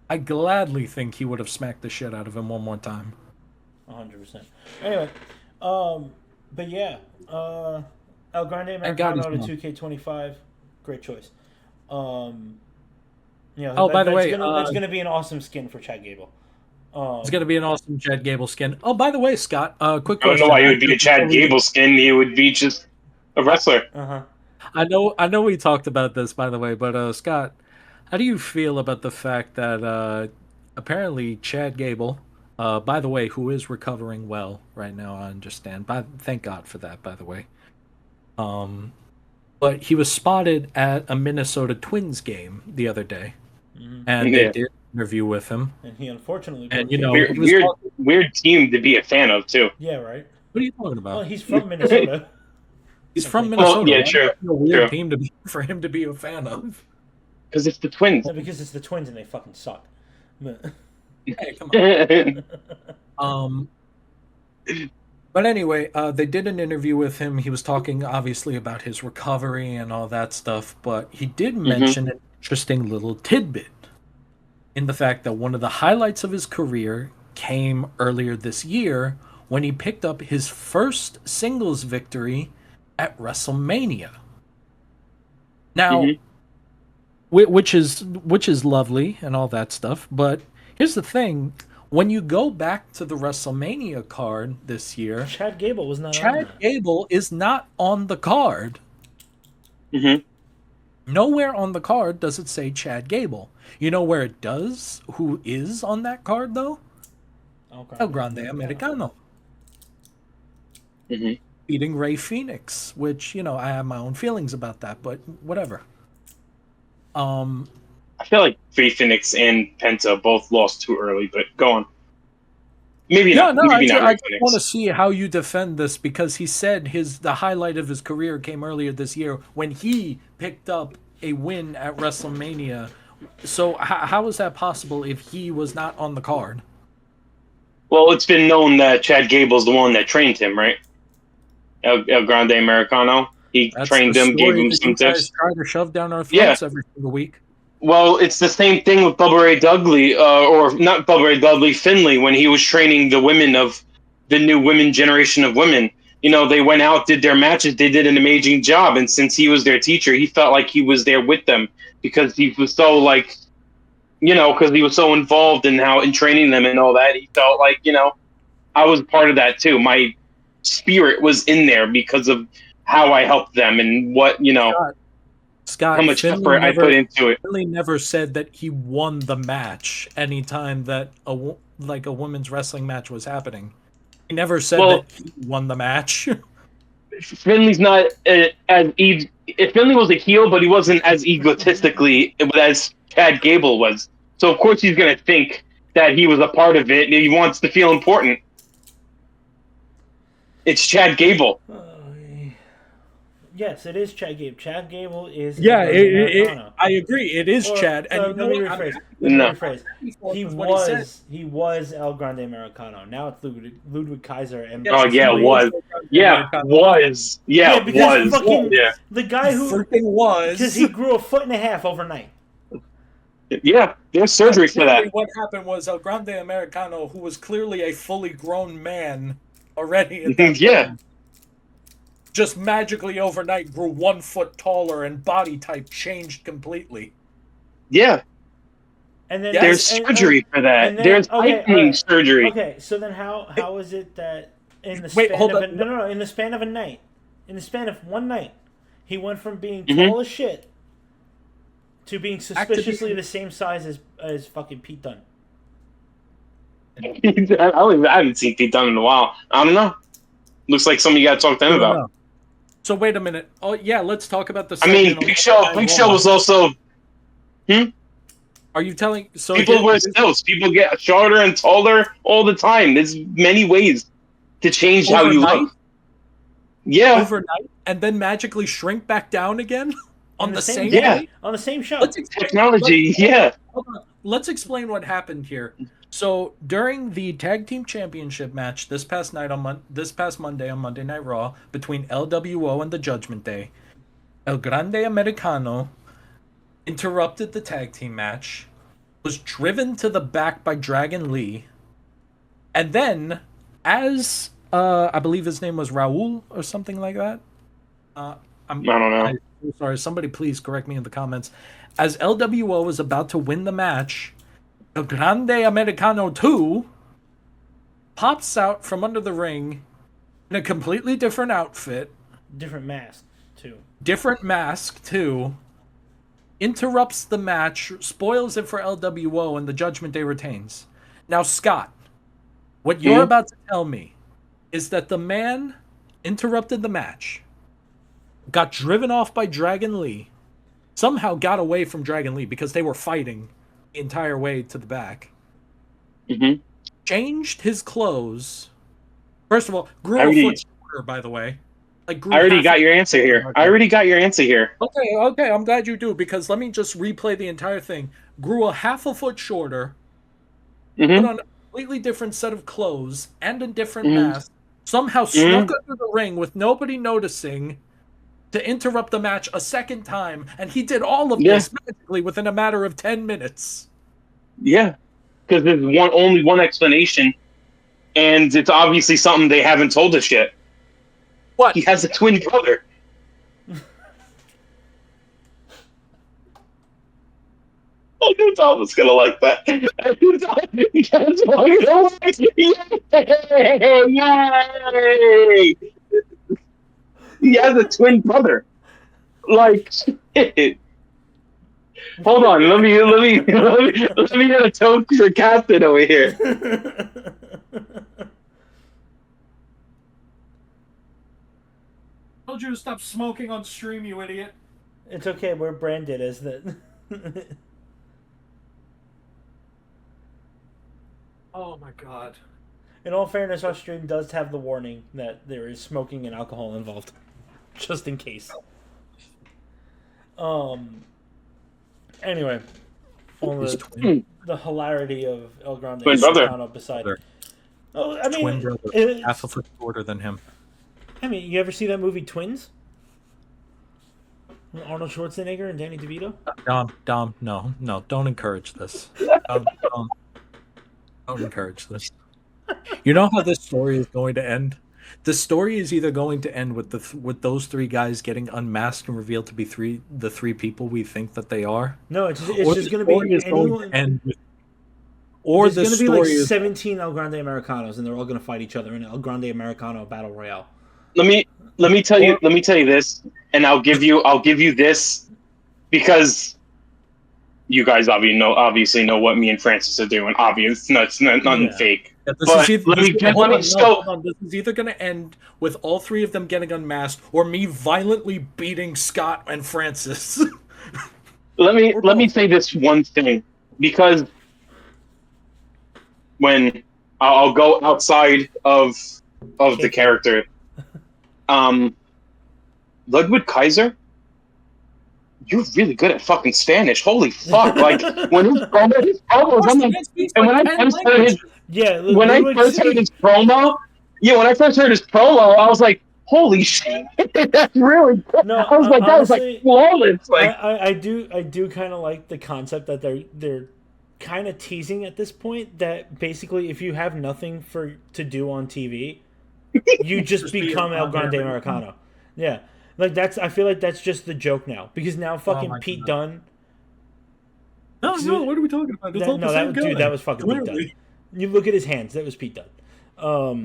I gladly think he would have smacked the shit out of him one more time. 100%. Anyway, but yeah, El Grande Americano to 2K25, great choice. By the way, that's gonna be an awesome skin for Chad Gable. It's gonna be an awesome Chad Gable skin. Oh, by the way, Scott, quick question. I don't know why he would be a Chad Gable skin. He would be just a wrestler. I know we talked about this, by the way, but Scott, how do you feel about the fact that apparently Chad Gable, by the way, who is recovering well right now, I understand. Thank God for that, by the way. But he was spotted at a Minnesota Twins game the other day, and they did an interview with him. And he unfortunately, and weird team to be a fan of too. Yeah, right. What are you talking about? Well, he's from Minnesota. He's from Minnesota. Well, yeah, true. A weird team for him to be a fan of. Because it's the Twins. No, because it's the Twins and they fucking suck. Hey, come on. But anyway, they did an interview with him. He was talking obviously about his recovery and all that stuff, but he did Hmm. mention an interesting little tidbit in the fact that one of the highlights of his career came earlier this year when he picked up his first singles victory at WrestleMania. Now, Hmm. which is lovely and all that stuff, but here's the thing: when you go back to the WrestleMania card this year, Chad Gable was not on Chad that. Gable is not on the card. Hmm. Nowhere on the card does it say Chad Gable. You know where it does? Who is on that card though? Okay. El Grande Americano Hmm. beating Ray Phoenix, which I have my own feelings about that, but whatever. Um, I feel like Free Phoenix and Penta both lost too early, but go on. Maybe yeah, not. no, Maybe not I Ray just want to Phoenix. see how you defend this because he said the highlight of his career came earlier this year when he picked up a win at WrestleMania. So how is that possible if he was not on the card? Well, it's been known that Chad Gable's the one that trained him, right? El Grande Americano. He That's the trained him, gave story him that some you guys tips. try to shove down our Yeah. throats every single week. Well, it's the same thing with Bubba Ray Dudley, or not Bubba Ray Dudley, Finley, when he was training the women of the new women generation of women. They went out, did their matches, they did an amazing job, and since he was their teacher, he felt like he was there with them because he was so like, because he was so involved in how in training them and all that. He felt like, I was part of that too. My spirit was in there because of how I helped them and what, Scott, how Scott, much effort I put into it. Finley never said that he won the match anytime that like a women's wrestling match was happening. He never said Well, that he won the match. Finley's not if Finley was a heel, but he wasn't as egotistically as Chad Gable was. So of course he's gonna think that he was a part of it. And he wants to feel important. It's Chad Gable. Yes, it is Chad Gable. Chad Gable is El Yeah, Grande Americano. I agree. It is Or Chad, and you know let me what? I'm rephrase. happy Let me No, rephrase. for him He with what he said. was El Grande Americano. Now it's Ludwig Kaiser and Yes, oh he yeah, Finley. was was, the Grande yeah, Americano. was, Yeah, yeah, because He was, fucking was. yeah, the He guy who freaking because was. he grew a foot and a half overnight. yeah. There's No, surgery for clearly that. what happened was El Grande Americano, who was clearly a fully grown man already at that Yeah, point, just magically overnight grew 1 foot taller and body type changed completely. yeah. And then There's Yes. surgery for that. and then There's okay, all heightening right. surgery. Okay, so then how is it that in the Wait, span hold of up. a no, in the span of a night, in the span of one night, he went from being Hmm. tall as shit to being Back to suspiciously being the same size as fucking Pete Dunne. I haven't seen Pete Dunne in a while. I don't know. Looks like something you got to talk to him we don't about. know. So wait a minute. Oh yeah, let's talk about the I mean, segment on Monday Night Big Show Raw. was also. Hmm? Are you telling? So People here, wear stilts. People get shorter and taller all the time. There's many ways to change how you overnight, look. Yeah, overnight, and then magically shrink back down again In on the the same same yeah. day day. on the same show. Let's explain. Technology. Yeah. Hold on. Let's explain what happened here. So during the tag team championship match this past night on this past Monday on Monday Night Raw between LWO and the Judgment Day, El Grande Americano interrupted the tag team match, was driven to the back by Dragon Lee, and then as I believe his name was Raul or something like that. Uh, I don't know. I'm sorry. Somebody please correct me in the comments. As LWO was about to win the match, El Grande Americano 2 pops out from under the ring in a completely different outfit, Different mask too. different mask too, interrupts the match, spoils it for LWO, and the Judgment Day retains. Now, Scott, what you're Hmm? about to tell me is that the man interrupted the match, got driven off by Dragon Lee, somehow got away from Dragon Lee because they were fighting the entire way to the back, Hmm. changed his clothes. First of all, I grew a foot already, shorter, by the way. Like grew I already half a got your answer here. I already got your answer here. Okay, okay, I'm glad you do because let me just replay the entire thing. Grew a half a foot shorter, put Hmm. on a completely different set of clothes and a different Hmm. mask, somehow snuck under the ring with nobody noticing to interrupt the match a second time, and he did all of this magically within a matter of 10 minutes. Yeah, because there's only one explanation, and it's obviously something they haven't told us yet. What? He has a twin brother. I knew Tom was gonna like that. I knew Tom was gonna like it. Yay! He has a twin brother. Like, shit. Hold on, let me get a toast for Captain over here. Told you to stop smoking on stream, you idiot. It's okay, we're branded as the... Oh my god. In all fairness, our stream does have the warning that there is smoking and alcohol involved. Just in case. Anyway. All the hilarity of El Grande Twin brother. Americano beside... Oh, I mean, Twin brother. Half a foot shorter than him. I mean, you ever see that movie Twins? Arnold Schwarzenegger and Danny DeVito? Dom, no, don't encourage this. Don't encourage this. You know how this story is going to end? The story is either going to end with those three guys getting unmasked and revealed to be the three people we think that they are. No, it's just going to be anyone. Or there's the going to be like story 17 El Grande Americanos, and they're all going to fight each other in an El Grande Americano battle royale. Let me tell you this, and I'll give you this because you guys obviously know what me and Francis are doing. Obvious, it's nothing fake. Yeah, this is either going to end with all three of them getting unmasked, or me violently beating Scott and Francis. Let me say this one thing, because when I'll go outside of the character. Ludwig Kaiser, you're really good at fucking Spanish. Holy fuck! Like when his promos, I'm like, and when I first heard his when I first heard his promo, I was like, holy shit, that's really good. No, I was like, that was like flawless. Like I do kind of like the concept that they're kind of teasing at this point that basically if you have nothing to do on TV. You just become El Grande Americano. Yeah. Like I feel like that's just the joke now. Because now fucking Pete Dunne. No, what are we talking about? That was fucking Pete Dunne. You look at his hands, that was Pete Dunne.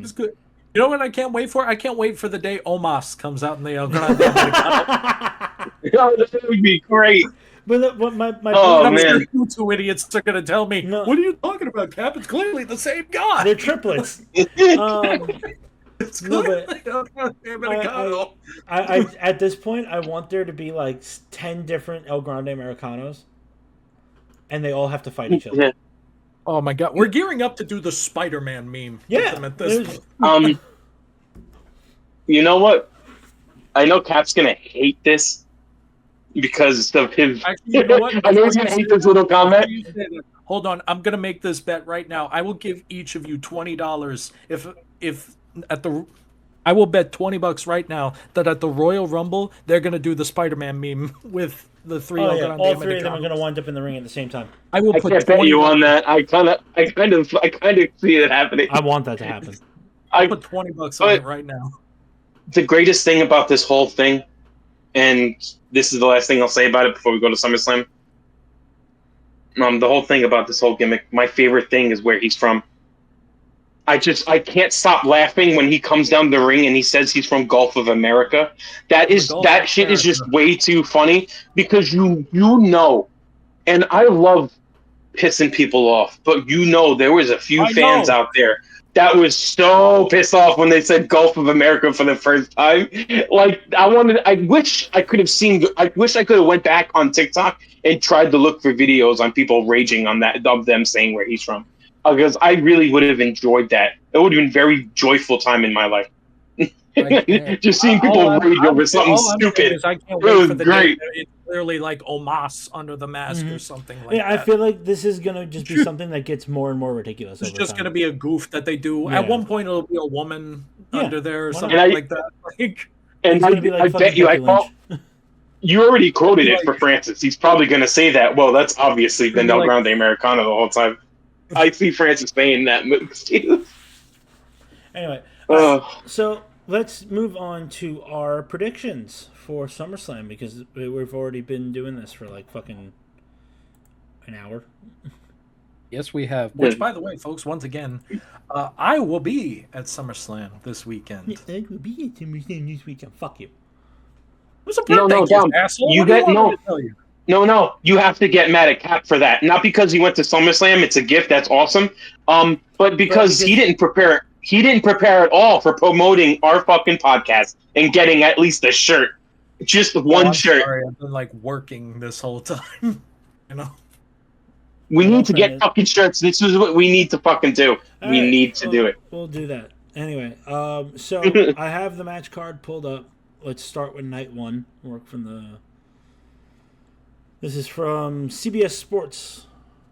It's good. You know what I can't wait for? I can't wait for the day Omos comes out in the El Grande Americano. Oh, that would be great. But my man, you two idiots are gonna tell me, what are you talking about, Cap? It's clearly the same guy. They're triplets. It's no, but I at this point I want there to be like 10 different El Grande Americanos, and they all have to fight each other. Yeah. Oh my god, we're gearing up to do the Spider-Man meme. Yeah. You know what? I know Cap's gonna hate this because of his. Actually, you know what? I know he's gonna hate this little comment. Hold on, I'm gonna make this bet right now. I will give each of you $20 if I will bet $20 right now that at the Royal Rumble they're gonna do the Spider-Man meme with the three. Oh, yeah. All three of them are gonna wind up in the ring at the same time. I can't bet you on that. I kind of see it happening. I want that to happen. I put $20 on it right now. The greatest thing about this whole thing, and this is the last thing I'll say about it before we go to SummerSlam. The whole thing about this whole gimmick, my favorite thing is where he's from. I can't stop laughing when he comes down the ring and he says he's from Gulf of America. That shit is just way too funny because you know, and I love pissing people off, but there was a few fans out there that was so pissed off when they said Gulf of America for the first time. Like I wish I could have went back on TikTok and tried to look for videos on people raging on that of them saying where he's from. Because I really would have enjoyed that. It would have been a very joyful time in my life. Just seeing people rage over something stupid. I can't wait for the day it's clearly like Omos under the mask or something like that. Yeah, I feel like this is going to just be something that gets more and more ridiculous. It's just going to be a goof that they do. Yeah. At one point, it'll be a woman Yeah, under there or why something not? like that. Like, And He's gonna be like I fucking bet you, Becky Lynch. you already quoted it Like- for Francis. He's probably going to say that. Well, that's obviously been El Like- Grande Americano the whole time. I see Francis saying that move too. Anyway, all right, Ugh. so let's move on to our predictions for SummerSlam because we've already been doing this for like fucking an hour. yes, we have. Which, by the way, folks, once again, I will be at SummerSlam this weekend. I will be at SummerSlam this weekend. Fuck you. Who's a No, birthday gift, Dom. asshole? You What do get want me no. to tell you? No. You have to get mad at Cap for that. Not because he went to SummerSlam. It's a gift. That's awesome. But because he didn't prepare. He didn't prepare at all for promoting our fucking podcast and getting at least a shirt. Just one I'm shirt. sorry, I've been like working this whole time. You know. We Well, need to get friend, fucking shirts. This is what we need to fucking do. All We right, need to do it. We'll do that. Anyway, so I have the match card pulled up. Let's start with night one. Work from the. This is from CBS Sports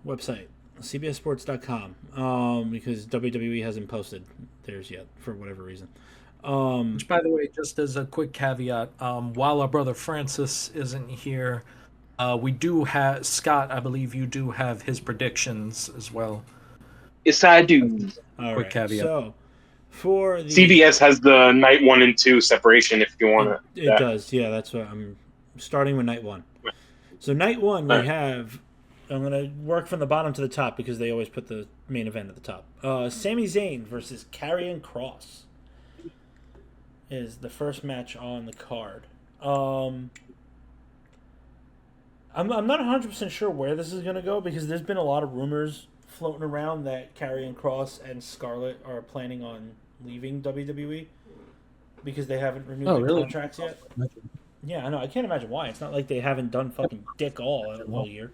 website, cbssports.com, because WWE hasn't posted theirs yet for whatever reason. Which, by the way, just as a quick caveat, while our brother Francis isn't here, we do have Scott. I believe you do have his predictions as well. Yes, I do. All Quick right. caveat. So for the CBS has the night 1 and 2 separation if you want to. it does. Yeah, that's what I'm starting with night one. So night one we have. I'm gonna work from the bottom to the top because they always put the main event at the top. Sami Zayn versus Karrion Kross is the first match on the card. I'm not 100% sure where this is gonna go because there's been a lot of rumors floating around that Karrion Kross and Scarlett are planning on leaving WWE because they haven't renewed their contracts yet. Yeah, I know. I can't imagine why. It's not like they haven't done fucking dick all year.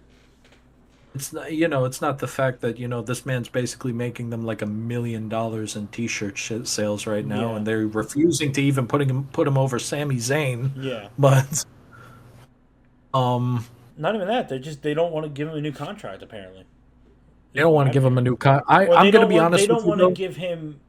It's not, it's not the fact that this man's basically making them like $1 million in T-shirt sales right now, and they're refusing to even put him over Sami Zayn. Yeah, but not even that. They don't want to give him a new contract. Apparently, they don't want to give him a new contract. I'm going to be honest. They don't want to give him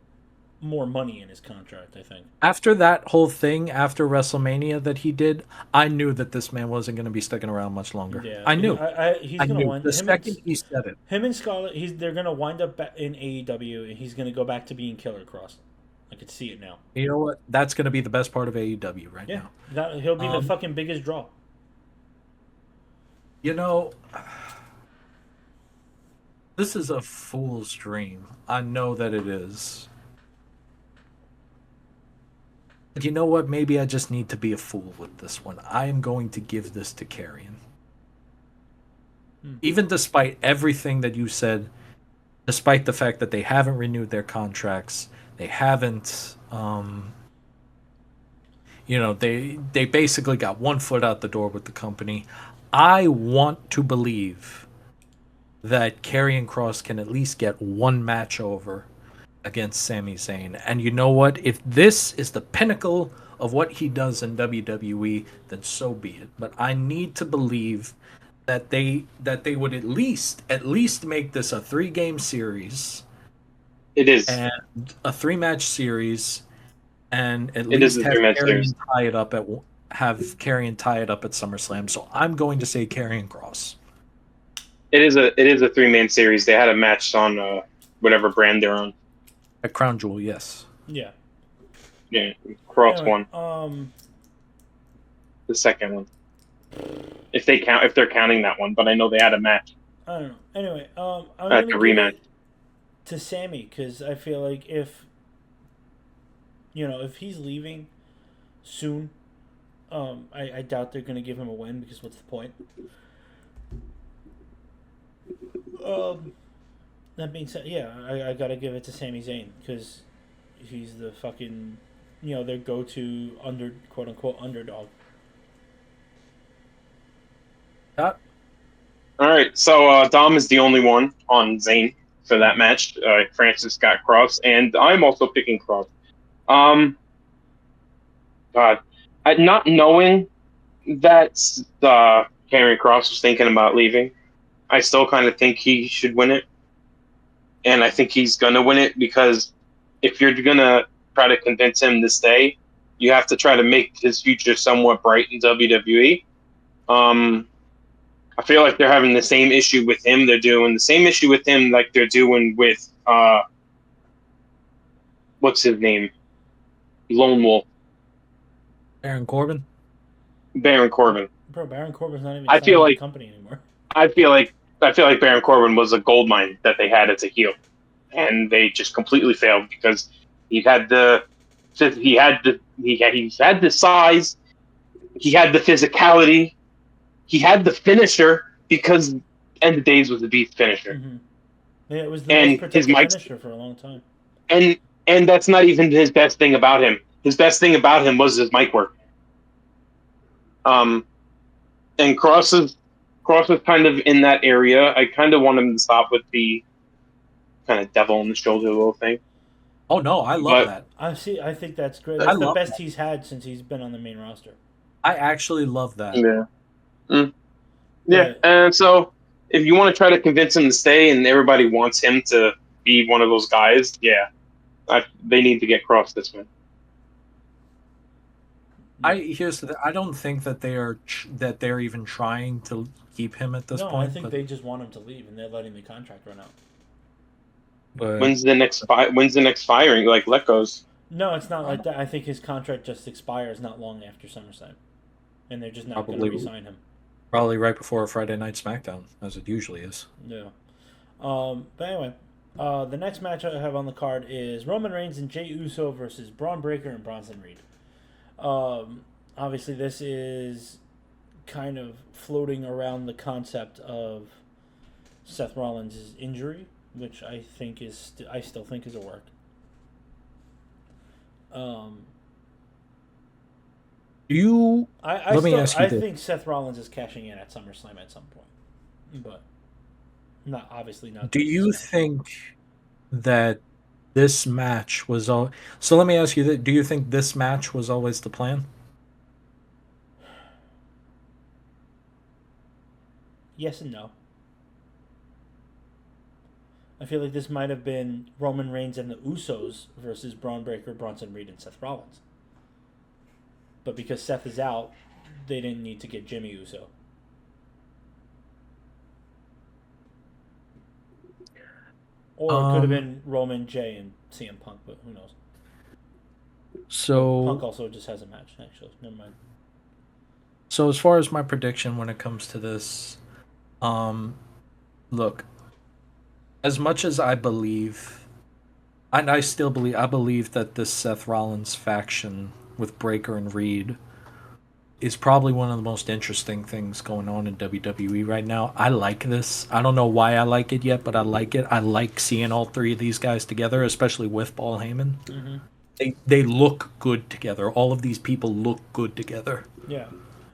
more money in his contract. I think after that whole thing after WrestleMania that he did, I knew that this man wasn't going to be sticking around much longer. Yeah, I knew. He's going to wind the second he said it. Him and Scarlett, they're going to wind up in AEW, and he's going to go back to being Killer Kross. I could see it now. You know what? That's going to be the best part of AEW right now. He'll be the fucking biggest draw. This is a fool's dream. I know that it is. But you know what? Maybe I just need to be a fool with this one. I am going to give this to Karrion. Even despite everything that you said, despite the fact that they haven't renewed their contracts, they haven't, they basically got one foot out the door with the company. I want to believe that Karrion Kross can at least get one match over against Sami Zayn. And you know what? If this is the pinnacle of what he does in WWE, then so be it. But I need to believe that they would at least make this a 3-game series. It is. And a 3-match series, and at It least is a have 3-match Karrion series. tie it up at SummerSlam. So I'm going to say Karrion Kross. It is a 3-man series. They had a match on whatever brand they're on. At Crown Jewel, yes. Yeah. Yeah, Kross Anyway, won the second one. If they're counting that one, but I know they had a match. I don't know. Anyway, I'm At gonna the give rematch. it to Sammy because I feel like if he's leaving soon, I doubt they're gonna give him a win because what's the point? That being said, yeah, I gotta give it to Sami Zayn because he's the fucking their go-to quote unquote underdog. All right, so Dom is the only one on Zayn for that match. Francis got Kross, and I'm also picking Kross. God, not knowing that Karrion Kross was thinking about leaving, I still kind of think he should win it, and I think he's gonna win it because if you're gonna try to convince him to stay, you have to try to make his future somewhat bright in WWE. I feel like they're having the same issue with him. They're doing the same issue with him like they're doing with what's his name? Lone Wolf. Baron Corbin. Baron Corbin. Bro, Baron Corbin's not even I signed feel with like the company anymore. I feel like Baron Corbin was a gold mine that they had as a heel, and they just completely failed because he had the size, he had the physicality, he had the finisher because End of Days was the Beast finisher, Mm-hmm. Yeah, it was the and most his protected mics, finisher for a long time. and that's not even his best thing about him. His best thing about him was his mic work. And Cross is kind of in that area. I kind of want him to stop with the kind of devil on the shoulder little thing. Oh no, I love But that. I think that's great. I That's the love best that. he's had since he's been on the main roster. I actually love that. yeah, yeah. But And so if you want to try to convince him to stay, and everybody wants him to be one of those guys, they need to get Cross this way. I don't think that they're even trying to keep him at this no, point. I think they just want him to leave, and they're letting the contract run out. But When's the next firing? Like let goes. No, it's not like that. I think his contract just expires not long after SummerSlam, and they're just not going to Probably. re-sign him. Probably right before a Friday Night SmackDown, as it usually is. Yeah. But anyway, the next match I have on the card is Roman Reigns and Jey Uso versus Braun Breaker and Bronson Reed. Obviously, this is kind of floating around the concept of Seth Rollins' injury, which I think I still think is a work. Let me ask you I this. think Seth Rollins is cashing in at SummerSlam at some point, but obviously not. Do you think that this match was all? So let me ask you that: do you think this match was always the plan? Yes and no. I feel like this might have been Roman Reigns and the Usos versus Braun Breaker, Bronson Reed, and Seth Rollins. But because Seth is out, they didn't need to get Jimmy Uso. Or it could have been Roman, Jay, and CM Punk, but who knows? So Punk also just has a match, actually. Never mind. So as far as my prediction when it comes to this, look, as much as I believe, and I still believe, I believe that this Seth Rollins faction with Breaker and Reed is probably one of the most interesting things going on in WWE right now. I like this. I don't know why I like it yet, but I like it. I like seeing all three of these guys together, especially with Paul Heyman. Mm-hmm. They look good together. All of these people look good together. Yeah.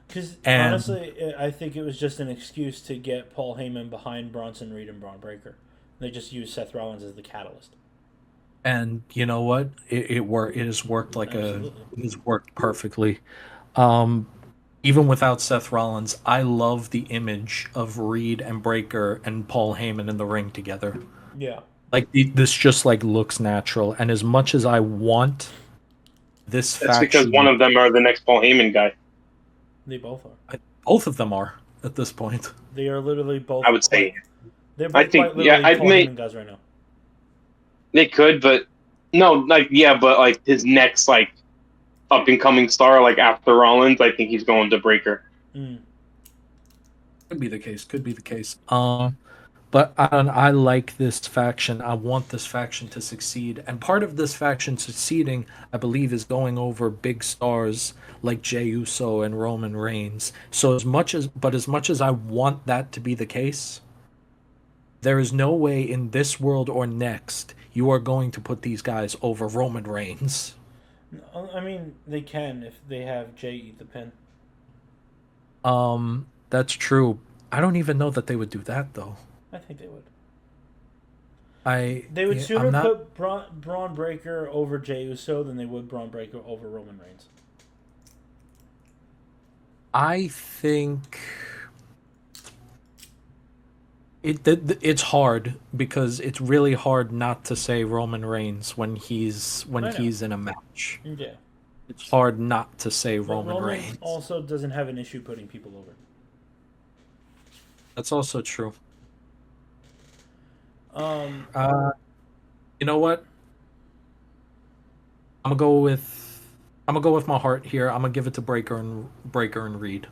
Because honestly, I think it was just an excuse to get Paul Heyman behind Bronson Reed and Braun Breaker. They just used Seth Rollins as the catalyst. And you know what? It has worked Absolutely. it has worked perfectly. Even without Seth Rollins, I love the image of Reed and Breaker and Paul Heyman in the ring together. Yeah. Like this just like looks natural. And as much as I want this That's faction, because one of them are the next Paul Heyman guy. They both are. both of them are at this point. They are literally both. I would say. They're both I think, quite literally I'd Paul Heyman guys right now. They could, but no, but like his next like up and coming star, like after Rollins, I think he's going to Breaker. Mm. Could be the case. Could be the case. But I like this faction. I want this faction to succeed. And part of this faction succeeding, I believe, is going over big stars like Jey Uso and Roman Reigns. So as much as I want that to be the case, there is no way in this world or next you are going to put these guys over Roman Reigns. I mean, they can if they have Jay eat the pin. That's true. I don't even know that they would do that though. I think they would. They would sooner put Braun Breaker over Jey Uso than they would Braun Breaker over Roman Reigns. I think It's hard because it's really hard not to say Roman Reigns when he's I know. in a match. Yeah. It's hard not to say But Roman Roman Reigns. also doesn't have an issue putting people over. That's also true. Um, You know what? I'm gonna go with my heart here. I'm gonna give it to Breaker and Reed.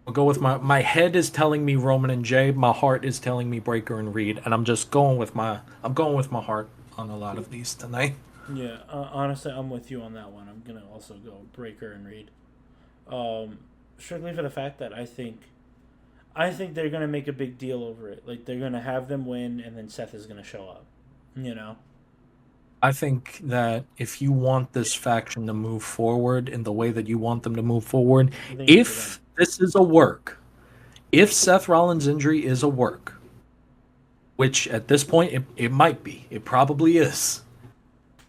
I'll go with my head is telling me Roman and Jay. My heart is telling me Breaker and Reed, and I'm going with my heart on a lot of these tonight. yeah, honestly, I'm with you on that one. I'm gonna also go Breaker and Reed. Strictly for the fact that I think they're gonna make a big deal over it. Like they're gonna have them win, and then Seth is gonna show up. You know. I think that if you want this faction to move forward in the way that you want them to move forward, They need to if this is a work, if Seth Rollins' injury is a work, which at this point it might be, it probably is.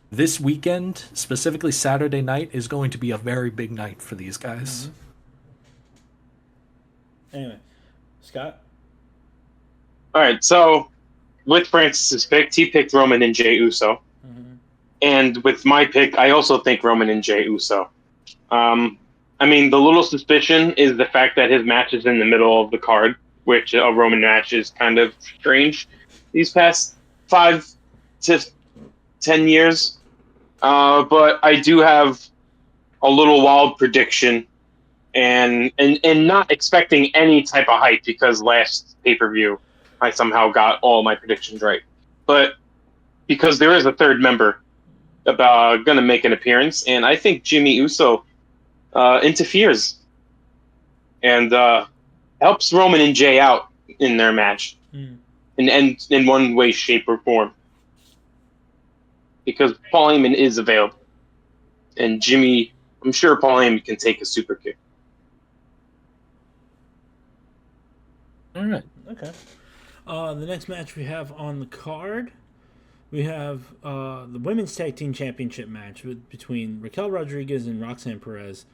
This weekend, specifically Saturday night, is going to be a very big night for these guys. Anyway, Scott. All right, so with Francis's pick, he picked Roman and Jey Uso. And with my pick, I also think Roman and Jey Uso. I mean, the little suspicion is the fact that his match is in the middle of the card, which a Roman match is kind of strange these past 5 to 10 years. But I do have a little wild prediction, and not expecting any type of hype because last pay-per-view I somehow got all my predictions right. But because there is a third member going to make an appearance, and I think Jimmy Uso interferes and helps Roman and Jay out in their match, in one way, shape, or form, because Paul Heyman is available, and Jimmy, I'm sure Paul Heyman can take a super kick. All right. Okay. The next match we have on the card, we have the Women's Tag Team Championship match between Raquel Rodriguez and Roxanne Perez,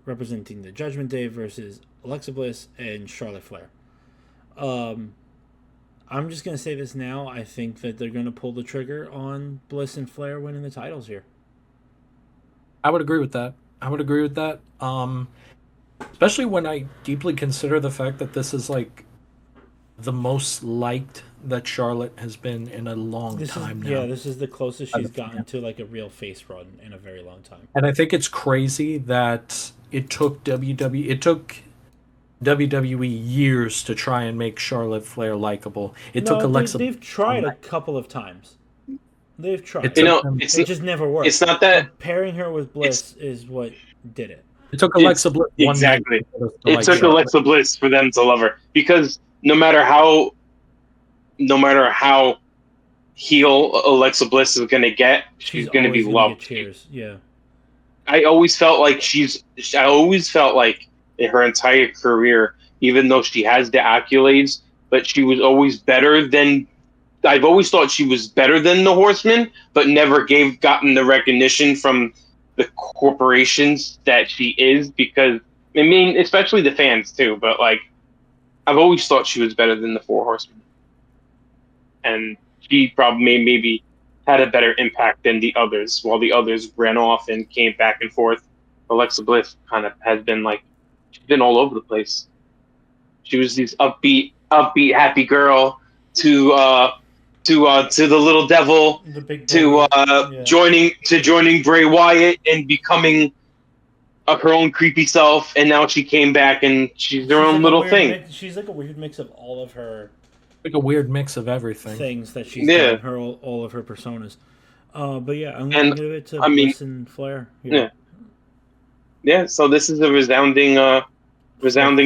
representing the Judgment Day, versus Alexa Bliss and Charlotte Flair. I'm just going to say this now. I think that they're going to pull the trigger on Bliss and Flair winning the titles here. I would agree with that. Especially when I deeply consider the fact that this is like the most liked that Charlotte has been in a long time now. Yeah, this is the closest she's gotten to like a real face run in a very long time. And I think it's crazy that it took WWE years to try and make Charlotte Flair likable. They've tried a couple of times. They've tried. It just never worked. It's not that but pairing her with Bliss is what did it. It took Alexa Bliss exactly. It took Alexa Bliss for them to love her, because no matter how heel Alexa Bliss is going to get, she's going to be loved. Cheers. Yeah. I always felt like in her entire career, even though she has the accolades, but she was always better than. I've always thought she was better than the Horsemen, but never gotten the recognition from the corporations that she is, because I mean, especially the fans too. But like, I've always thought she was better than the Four Horsemen, and she probably maybe had a better impact than the others. While the others ran off and came back and forth, Alexa Bliss kind of has been like, she's been all over the place. She was this upbeat, happy girl to the little devil, the big joining Bray Wyatt and becoming her own creepy self, and now she came back and she's her own little thing. She's like a weird mix of all of her, like a weird mix of everything. Things that she's done, all of her personas. But yeah, I'm gonna give it to Bliss and Flair. Yeah. So this is a resounding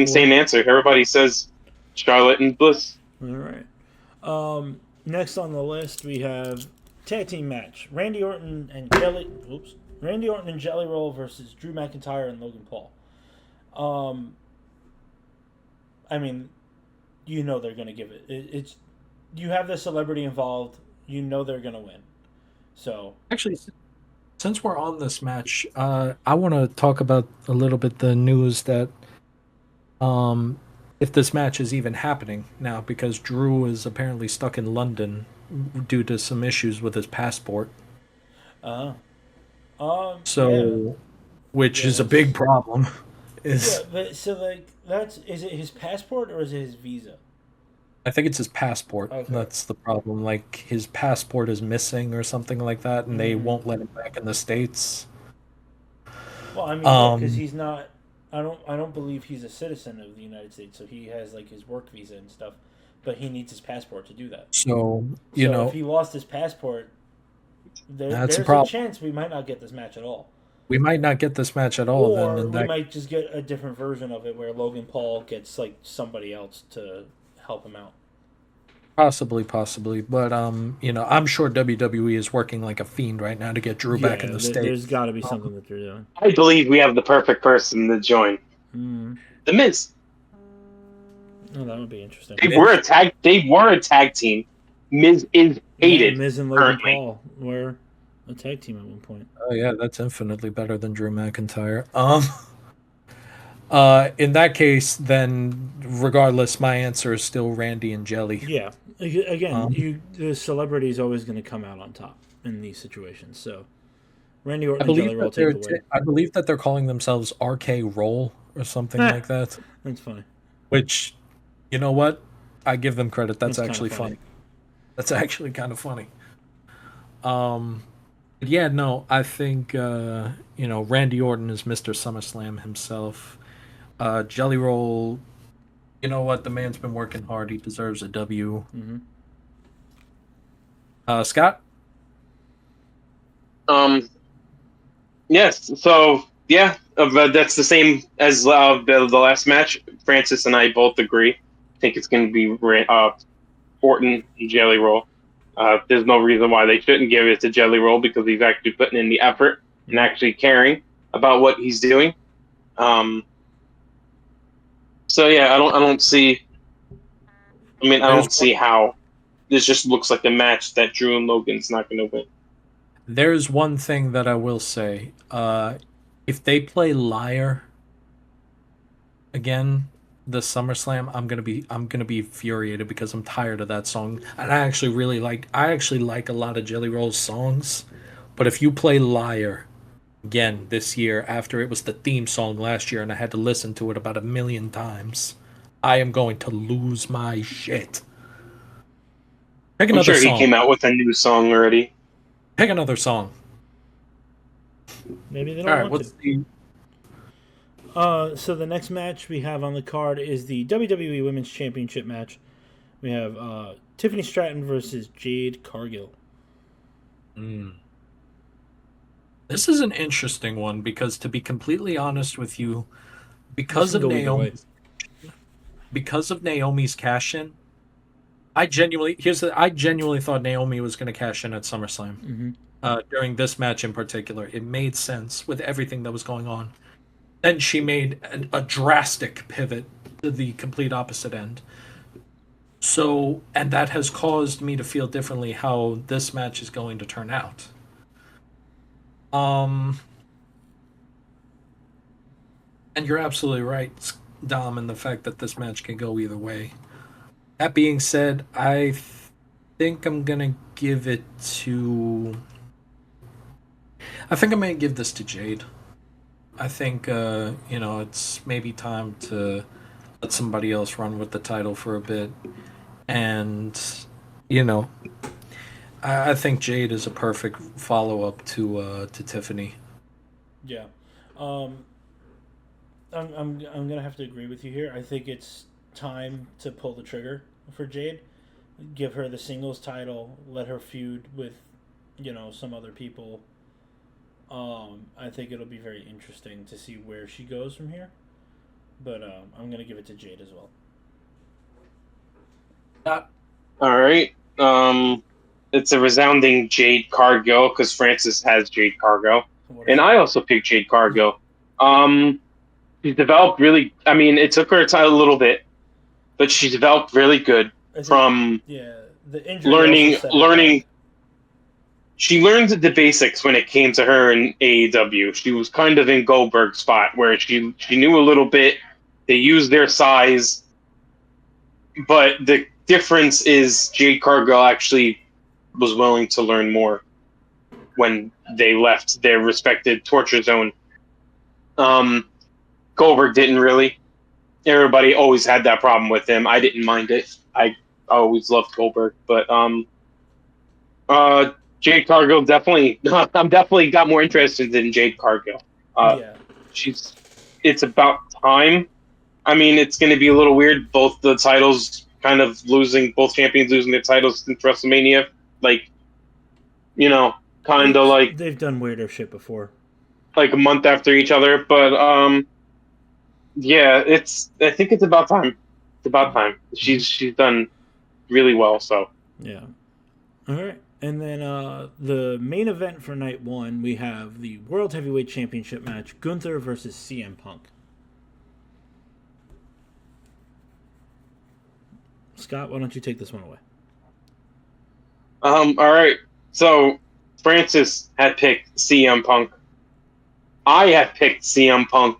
same answer. Everybody says Charlotte and Bliss. All right. Next on the list, we have tag team match: Randy Orton and Jelly Roll versus Drew McIntyre and Logan Paul. I mean, you know they're gonna give it. It's you have the celebrity involved. You know they're gonna win. So actually, since we're on this match, I want to talk about a little bit the news that if this match is even happening now, because Drew is apparently stuck in London due to some issues with his passport. Uh, yeah, So, which yeah, is a big that's problem. yeah. Is But so like that's is it his passport or is it his visa? I think it's his passport. Okay. That's the problem. Like his passport is missing or something like that, and they Mm. won't let him back in the States. Well, I mean, yeah, because Um, he's not. I don't believe he's a citizen of the United States, so he has like his work visa and stuff, but he needs his passport to do that. so So if he lost his passport, that's a there's a problem. chance we might not get this match at all. We might not get this match at all then, Or and we that might just get a different version of it where Logan Paul gets like somebody else to help him out. possibly, but I'm sure WWE is working like a fiend right now to get Drew back in Yeah, the there's States. got to be something that they're doing. I believe we have the perfect person to join. Mm. The Miz. Oh, that would be interesting. Miz? They were a tag team. Miz is Yeah, hated Miz and Logan currently. Paul were a tag team at one point. Oh yeah, that's infinitely better than Drew McIntyre. In that case, then regardless, my answer is still Randy and Jelly. Yeah, again, Um, the celebrity is always going to come out on top in these situations. So Randy I Orton and believe Jelly Roll that take the win. I believe that they're calling themselves RK Roll or something That's like that. funny. Which, you know what? I give them credit. That's That's kind of actually funny. funny. That's actually kind of funny. But yeah, no, I think Randy Orton is Mr. SummerSlam himself. Jelly Roll, you know what? The man's been working hard. He deserves a W. Hmm. Scott? Um, yes. So yeah, that's the same as the last match. Francis and I both agree. I think it's going to be Orton and Jelly Roll. There's no reason why they shouldn't give it to Jelly Roll because he's actually putting in the effort and Hmm. actually caring about what he's doing. Um, so yeah, I don't see. I mean, I There's don't one, see how this just looks like a match that Drew and Logan's not going to win. there's one thing that I will say. If they play Liar again this SummerSlam, I'm gonna be infuriated because I'm tired of that song. And I actually like a lot of Jelly Roll's songs. But if you play Liar again this year after it was the theme song last year and I had to listen to it about 1,000,000 times, I am going to lose my shit. Pick I'm another sure he song. came out with a new song already. Pick another song. Maybe they All don't right, want to. what's the So the next match we have on the card is the WWE Women's Championship match. We have Tiffany Stratton versus Jade Cargill. Mm. This is an interesting one because, to be completely honest with you, This because can of go either way. Naomi's cash in, I genuinely thought Naomi was going to cash in at SummerSlam. Hmm. During this match in particular, it made sense with everything that was going on. Then she made a drastic pivot to the complete opposite end. So, and that has caused me to feel differently how this match is going to turn out. Um, and you're absolutely right, Dom, in the fact that this match can go either way. That being said, think I'm gonna give it to. I think I'm gonna give this to Jade. I think it's maybe time to let somebody else run with the title for a bit, and you know, I think Jade is a perfect follow up to Tiffany. Yeah. Um, I'm gonna have to agree with you here. I think it's time to pull the trigger for Jade. Give her the singles title. Let her feud with, some other people. I think it'll be very interesting to see where she goes from here. But I'm gonna give it to Jade as well. Not All right. It's a resounding Jade Cargill because Francis has Jade Cargill, What a and I shock! also picked Jade Cargill. Um, she's developed really. I mean, it took her time a little bit, but she developed really good I think, from yeah, the injury also learning. set her back. Learning. She learned the basics when it came to her in AEW. She was kind of in Goldberg's spot where she knew a little bit. They used their size but the difference is Jade Cargill actually was willing to learn more when they left their respected torture zone. Goldberg didn't really. Everybody always had that problem with him. I didn't mind it. I always loved Goldberg, but Jade Cargill definitely. I'm definitely got more interested in Jade Cargill. Yeah. She's. It's about time. I mean, it's going to be a little weird. Both the titles kind of losing, both champions losing their titles since WrestleMania. Like, kind of like They've done weirder shit before. a month after each other. But yeah, I think it's about time. It's about time. She's done really well. So Yeah. All right. And then the main event for night one, we have the World Heavyweight Championship match, Gunther versus CM Punk. Scott, why don't you take this one away? all right. So Francis had picked CM Punk. I had picked CM Punk.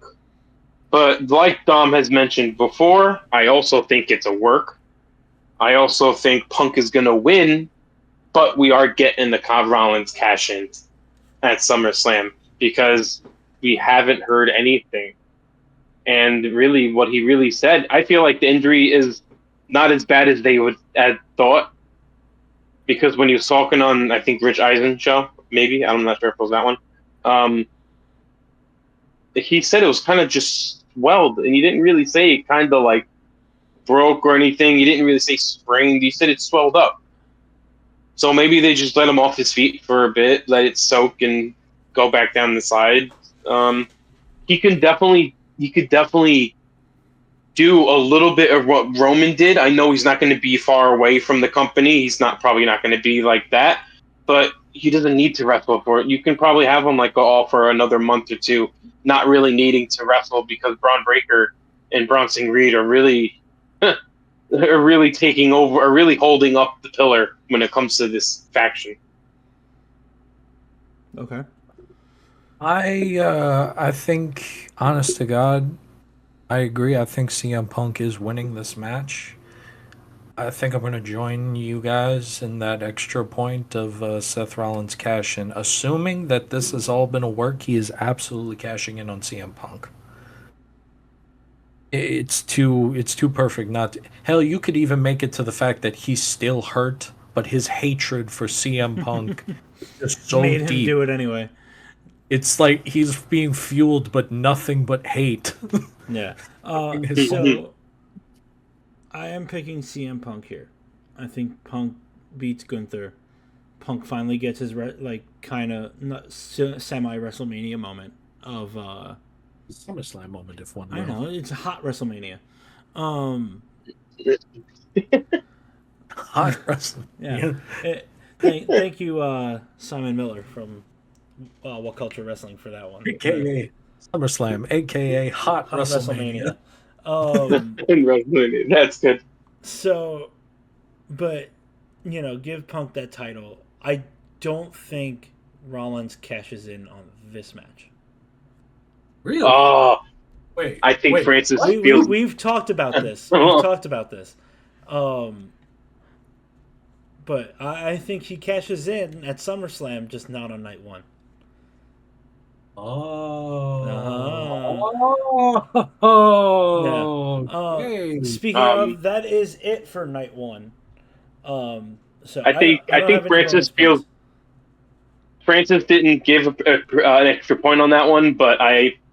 But like Dom has mentioned before, I also think it's a work. I also think Punk is going to win, but we are getting the Kyle Rollins cash in at SummerSlam because we haven't heard anything. And really, what he really said, I feel like the injury is not as bad as they would had thought. Because when he was talking on, I think, Rich Eisen show, maybe, I'm not sure if it was that one, he said it was kind of just swelled, and he didn't really say it kind of like broke or anything. He didn't really say sprained. He said it swelled up. So maybe they just let him off his feet for a bit, let it soak, and go back down the side. He could definitely do a little bit of what Roman did. I know he's not going to be far away from the company. He's probably not going to be like that, but he doesn't need to wrestle for it. You can probably have him go off for another month or two, not really needing to wrestle because Braun Breaker and Bronson Reed are really taking over, are really holding up the pillar when it comes to this faction. Okay. I think, honest to God, I agree. I think CM Punk is winning this match. I think I'm going to join you guys in that extra point of Seth Rollins cash in. Assuming that this has all been a work, he is absolutely cashing in on CM Punk. It's too perfect not to. Hell, you could even make it to the fact that he's still hurt, but his hatred for CM Punk is so Made him deep. do it anyway. It's like he's being fueled, but nothing but hate. Yeah. So I am picking CM Punk here. I think Punk beats Gunther. Punk finally gets his kind of semi WrestleMania moment of SummerSlam moment, if one. I know it's a hot WrestleMania. Hot wrestling. Yeah. Thank you, Simon Miller from What Culture Wrestling for that one. AKA SummerSlam, AKA hot WrestleMania. WrestleMania. That's good. So, but give Punk that title. I don't think Rollins cashes in on this match. Really? Oh, wait. I think Francis feels. We've talked about this. But I think he cashes in at SummerSlam, just not on night one. Okay. Speaking of, that is it for night one. So I think Francis feels. Francis didn't give an extra point on that one, but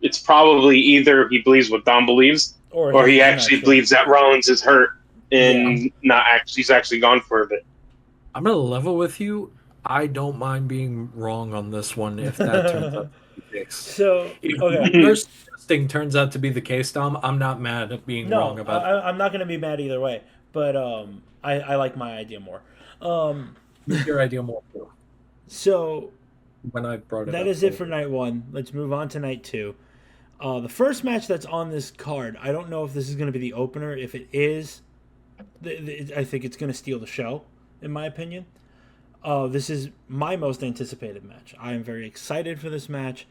it's probably either he believes what Dom believes, or he actually believes that Rollins is hurt and he's actually gone for a bit. I'm gonna level with you. I don't mind being wrong on this one if that turns out to be the case. So, okay. First thing turns out to be the case, Dom. I'm not mad at being wrong about it. I'm not going to be mad either way, but I like my idea more. Your idea more too. So, when I brought it that up, is it for night one. Let's move on to night two. The first match that's on this card, I don't know if this is going to be the opener. If it is, I think it's going to steal the show, in my opinion. This is my most anticipated match. I am very excited for this match.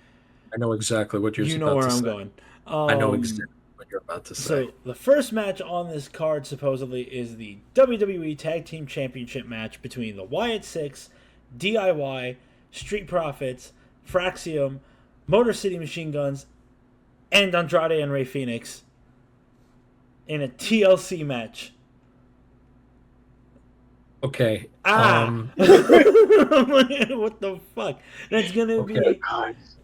I know exactly what you're about to say. You know where I'm going. I know exactly what you're about to say. So the first match on this card supposedly is the WWE Tag Team Championship match between the Wyatt Six, DIY, Street Profits, Fraxium, Motor City Machine Guns, and Andrade and Rey Fenix in a TLC match. Okay. What the fuck? That's gonna be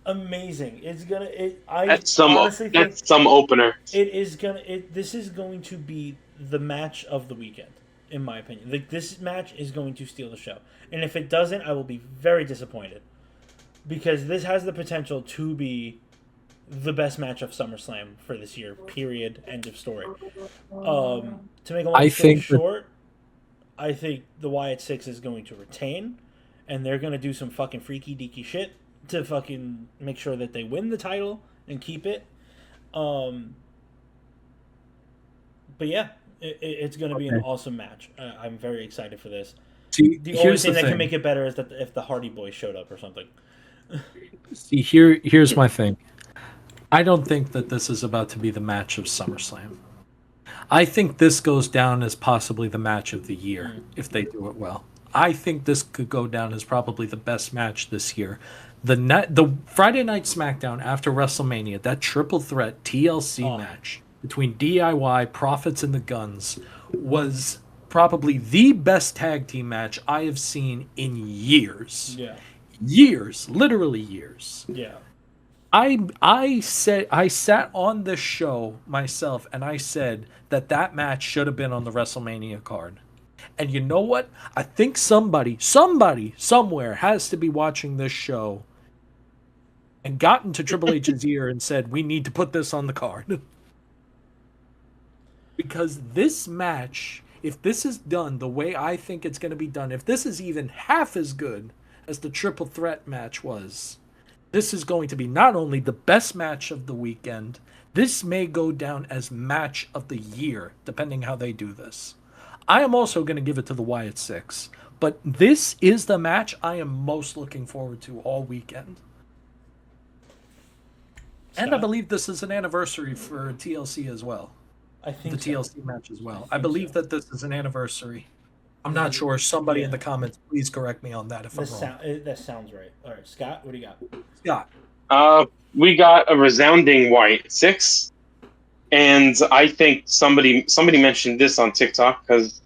amazing. It's gonna. That's some opener. This is going to be the match of the weekend, in my opinion. Like, this match is going to steal the show, and if it doesn't, I will be very disappointed, because this has the potential to be the best match of SummerSlam for this year. Period. End of story. To make a long story short, I think the Wyatt Six is going to retain, and they're going to do some fucking freaky deaky shit to fucking make sure that they win the title and keep it. But yeah, it's going to be an awesome match. I'm very excited for this. See, the only thing that can make it better is that if the Hardy Boys showed up or something. See, here's my thing. I don't think that this is about to be the match of SummerSlam. I think this goes down as possibly the match of the year if they do it well. I think this could go down as probably the best match this year. The Friday Night SmackDown after WrestleMania, that triple threat TLC match between DIY, Profits, and the Guns was probably the best tag team match I have seen in years. Yeah. Years, literally years. Yeah. I sat on this show myself and I said that match should have been on the WrestleMania card. And you know what? I think somebody somewhere has to be watching this show and gotten to Triple H's ear and said, we need to put this on the card. Because this match, if this is done the way I think it's going to be done, if this is even half as good as the triple threat match was, this is going to be not only the best match of the weekend, this may go down as match of the year, depending how they do this. I am also going to give it to the Wyatt Six, but this is the match I am most looking forward to all weekend. And I believe this is an anniversary for TLC as well. I think the TLC match as well. I believe that this is an anniversary. I'm not sure. Somebody in the comments, please correct me on that if I'm wrong. That sounds right. All right, Scott, what do you got? Scott. We got a resounding Wyatt Six, and I think somebody mentioned this on TikTok, because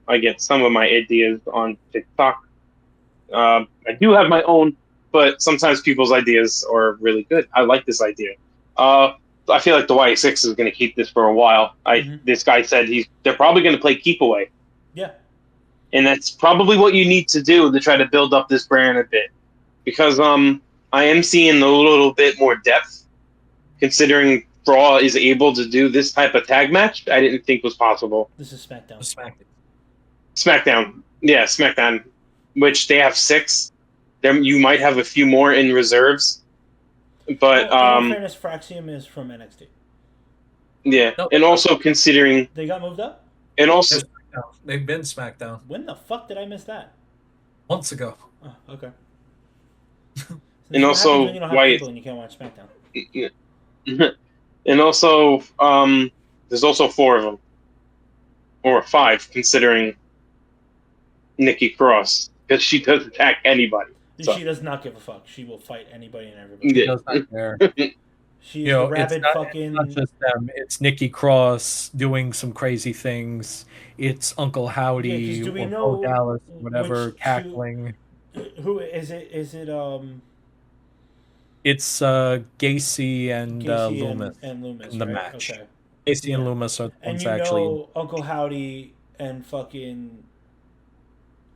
I get some of my ideas on TikTok. I do have my own, but sometimes people's ideas are really good. I like this idea. I feel like the Wyatt Six is going to keep this for a while. This guy said they're probably going to play keep away. Yeah. And that's probably what you need to do to try to build up this brand a bit. Because I am seeing a little bit more depth, considering Raw is able to do this type of tag match. I didn't think was possible. This is SmackDown. SmackDown. Yeah, SmackDown. Which they have 6. You might have a few more in reserves. But in all fairness, Fraxium is from NXT. Yeah, and also considering they got moved up. And also they've been SmackDown. When the fuck did I miss that? Months ago. Oh, okay. So and also when you don't have people and you can't watch SmackDown. And also, there's also 4 of them, or 5, considering Nikki Cross, because she does attack anybody. So. She does not give a fuck. She will fight anybody and everybody. She does not care. She's the rabid fucking. It's not just them. It's Nikki Cross doing some crazy things. It's Uncle Howdy or Bo Dallas, whatever, cackling. Who is it? Is it It's Gacy and Loomis. And Loomis in the right? match. Okay. Gacy and Loomis are the ones actually. Uncle Howdy and fucking.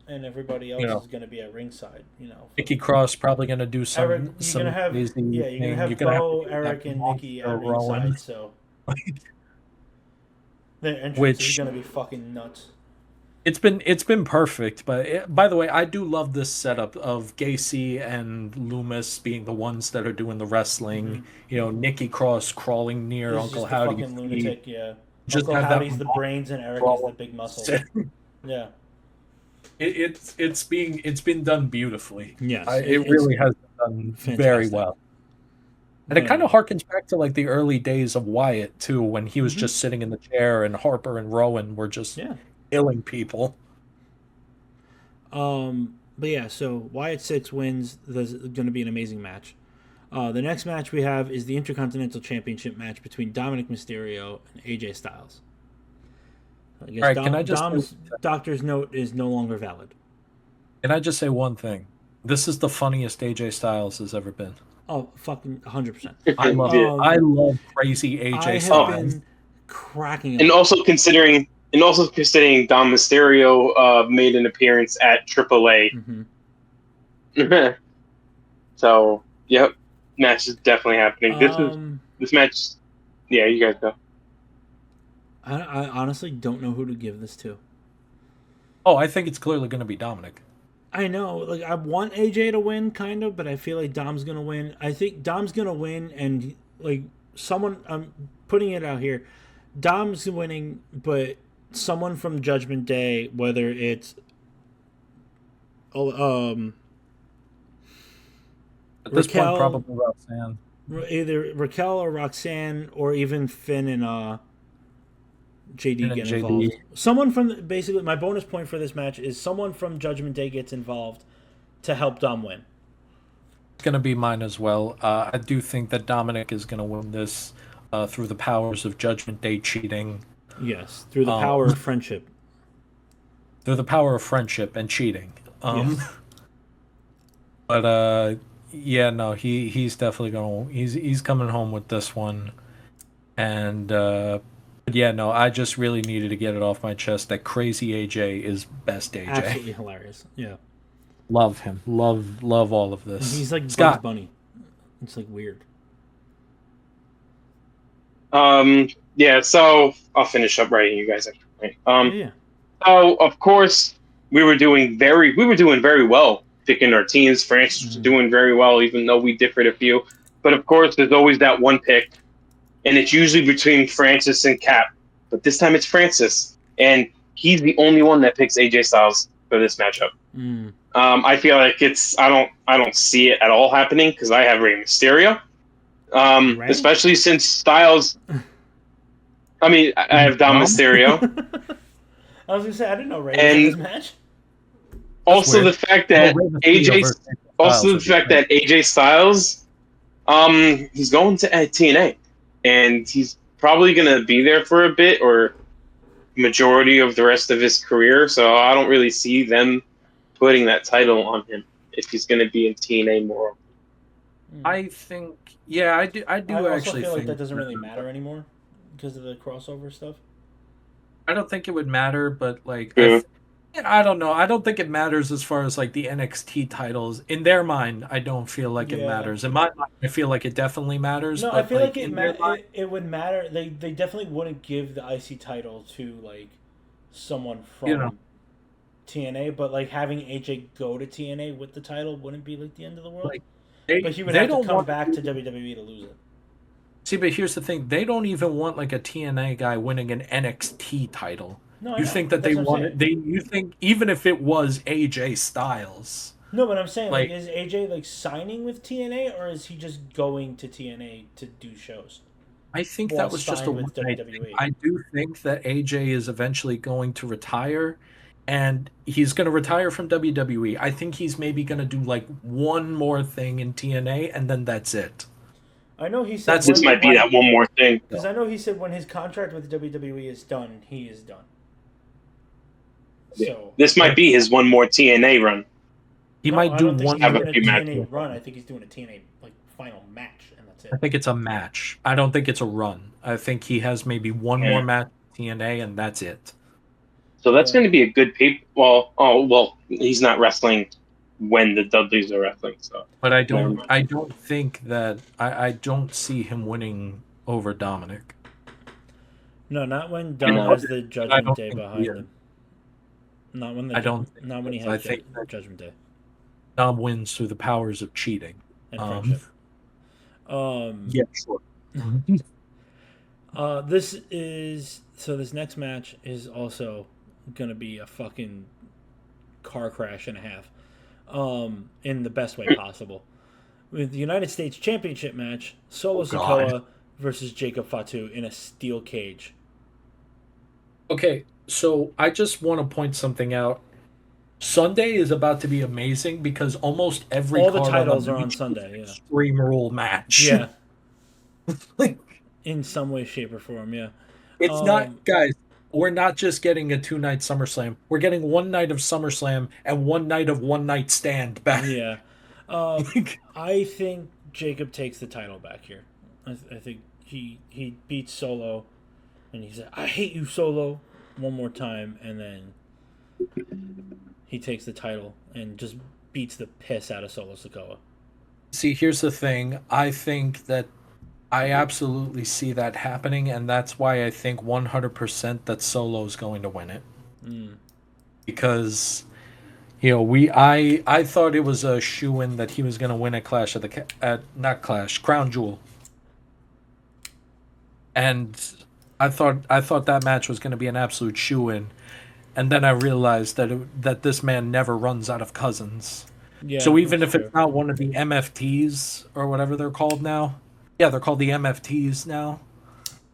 And everybody else is going to be at ringside, Nikki Cross probably going to do some. Eric, you're going to have Bo, Eric, and Nikki at ringside. So their entrance is going to be fucking nuts. It's been perfect, but by the way, I do love this setup of Gacy and Loomis being the ones that are doing the wrestling. Mm-hmm. Nikki Cross crawling near Uncle Howdy. Fucking lunatic, yeah. Just Uncle Howdy's the brains and Eric is the big muscle. Yeah. It's been done beautifully. Yes, it really has been done very well. And it kind of harkens back to like the early days of Wyatt too, when he was just sitting in the chair and Harper and Rowan were just killing people. But yeah, so Wyatt 6 wins. There's going to be an amazing match. The next match we have is the Intercontinental Championship match between Dominic Mysterio and AJ Styles. I guess All right, Dom's doctor's note is no longer valid. Can I just say one thing? This is the funniest AJ Styles has ever been. Oh, fucking 100%. I love crazy AJ Styles. Been cracking up. And also considering Dom Mysterio made an appearance at AAA. So, yep, match is definitely happening. This match, yeah, you guys go. I honestly don't know who to give this to. Oh, I think it's clearly going to be Dominic. I know, like I want AJ to win, kind of, but I feel like Dom's gonna win. I think Dom's gonna win, and like someone, I'm putting it out here, Dom's winning, but someone from Judgment Day, whether it's at this point, probably Roxanne, either Raquel or Roxanne, or even Finn and JD get involved. Someone from basically my bonus point for this match is someone from Judgment Day gets involved to help Dom win. It's going to be mine as well. I do think that Dominic is going to win this through the powers of Judgment Day cheating. Yes, through the power of friendship. Through the power of friendship and cheating. Yes. But yeah, no, he's definitely going. He's coming home with this one, and. Yeah, no, I just really needed to get it off my chest that Crazy AJ is best AJ. Absolutely hilarious. Yeah. Love him. Love all of this. He's like Bugs Bunny. It's like weird. Yeah, so I'll finish up writing you guys after. Yeah. So of course we were doing very well picking our teams. Francis was doing very well, even though we differed a few. But of course there's always that one pick. And it's usually between Francis and Cap. But this time it's Francis. And he's the only one that picks AJ Styles for this matchup. I feel like I don't see it at all happening because I have Rey Mysterio. Right? Especially since Styles I have Dom Mysterio. I was gonna say I didn't know Rey was in this match. Also the fact that AJ Styles he's going to TNA. And he's probably going to be there for a bit or majority of the rest of his career. So I don't really see them putting that title on him if he's going to be in TNA more. I think, yeah, I do I actually feel think like that doesn't really matter anymore because of the crossover stuff. I don't think it would matter, but like, I don't know. I don't think it matters as far as like the NXT titles. In their mind, I don't feel like it matters. In my mind, I feel like it definitely matters. No, but I feel like it would matter. They definitely wouldn't give the IC title to like someone from TNA, but like having AJ go to TNA with the title wouldn't be like the end of the world. Like, but he would have to come back to WWE to lose it. See, but here's the thing: they don't even want like a TNA guy winning an NXT title. No, you think that they want it? You think even if it was AJ Styles? No, but I'm saying like is AJ like signing with TNA or is he just going to TNA to do shows? I think that was just a WWE. I do think that AJ is eventually going to retire, and he's going to retire from WWE. I think he's maybe going to do like one more thing in TNA, and then that's it. I know he said this might be that one more thing. Because I know he said when his contract with WWE is done, he is done. So this might be his one more TNA run. He might do one more TNA run. I think he's doing a TNA like final match, and that's it. I think it's a match. I don't think it's a run. I think he has maybe one more match TNA, and that's it. So that's going to be a good paper. Well, he's not wrestling when the Dudleys are wrestling. So, but I don't think that I don't see him winning over Dominic. No, not when Dom has the Judgment Day behind him. Not when not when he has Judgment Day. Dom wins through the powers of cheating and friendship. Yeah, sure. This next match is also gonna be a fucking car crash and a half, in the best way possible. with the United States Championship match, Solo God. Sikoa versus Jacob Fatu in a steel cage. Okay, so I just want to point something out. Sunday is about to be amazing because almost every All the card on the titles are on match is Sunday, an yeah. Extreme Rule match. Yeah, Like, in some way, shape, or form, yeah. it's not, Um, guys. We're not just getting a 2 night SummerSlam. We're getting 1 night of SummerSlam and 1 night of one night stand back. yeah. Um, Like, I think Jacob takes the title back here. I think he beats Solo, and he said, "I hate you, Solo," one more time, and then he takes the title and just beats the piss out of Solo Sikoa. see, here's the thing. I think that I absolutely see that happening, and that's why I think 100% that Solo's going to win it. Mm. Because I thought it was a shoe-in that he was going to win at Clash of the at not Clash, Crown Jewel. And I thought that match was going to be an absolute shoe-in. And then I realized that this man never runs out of cousins. Yeah, So even that's if true. it's not one of the MFTs or whatever they're called now, yeah, they're called the MFTs now.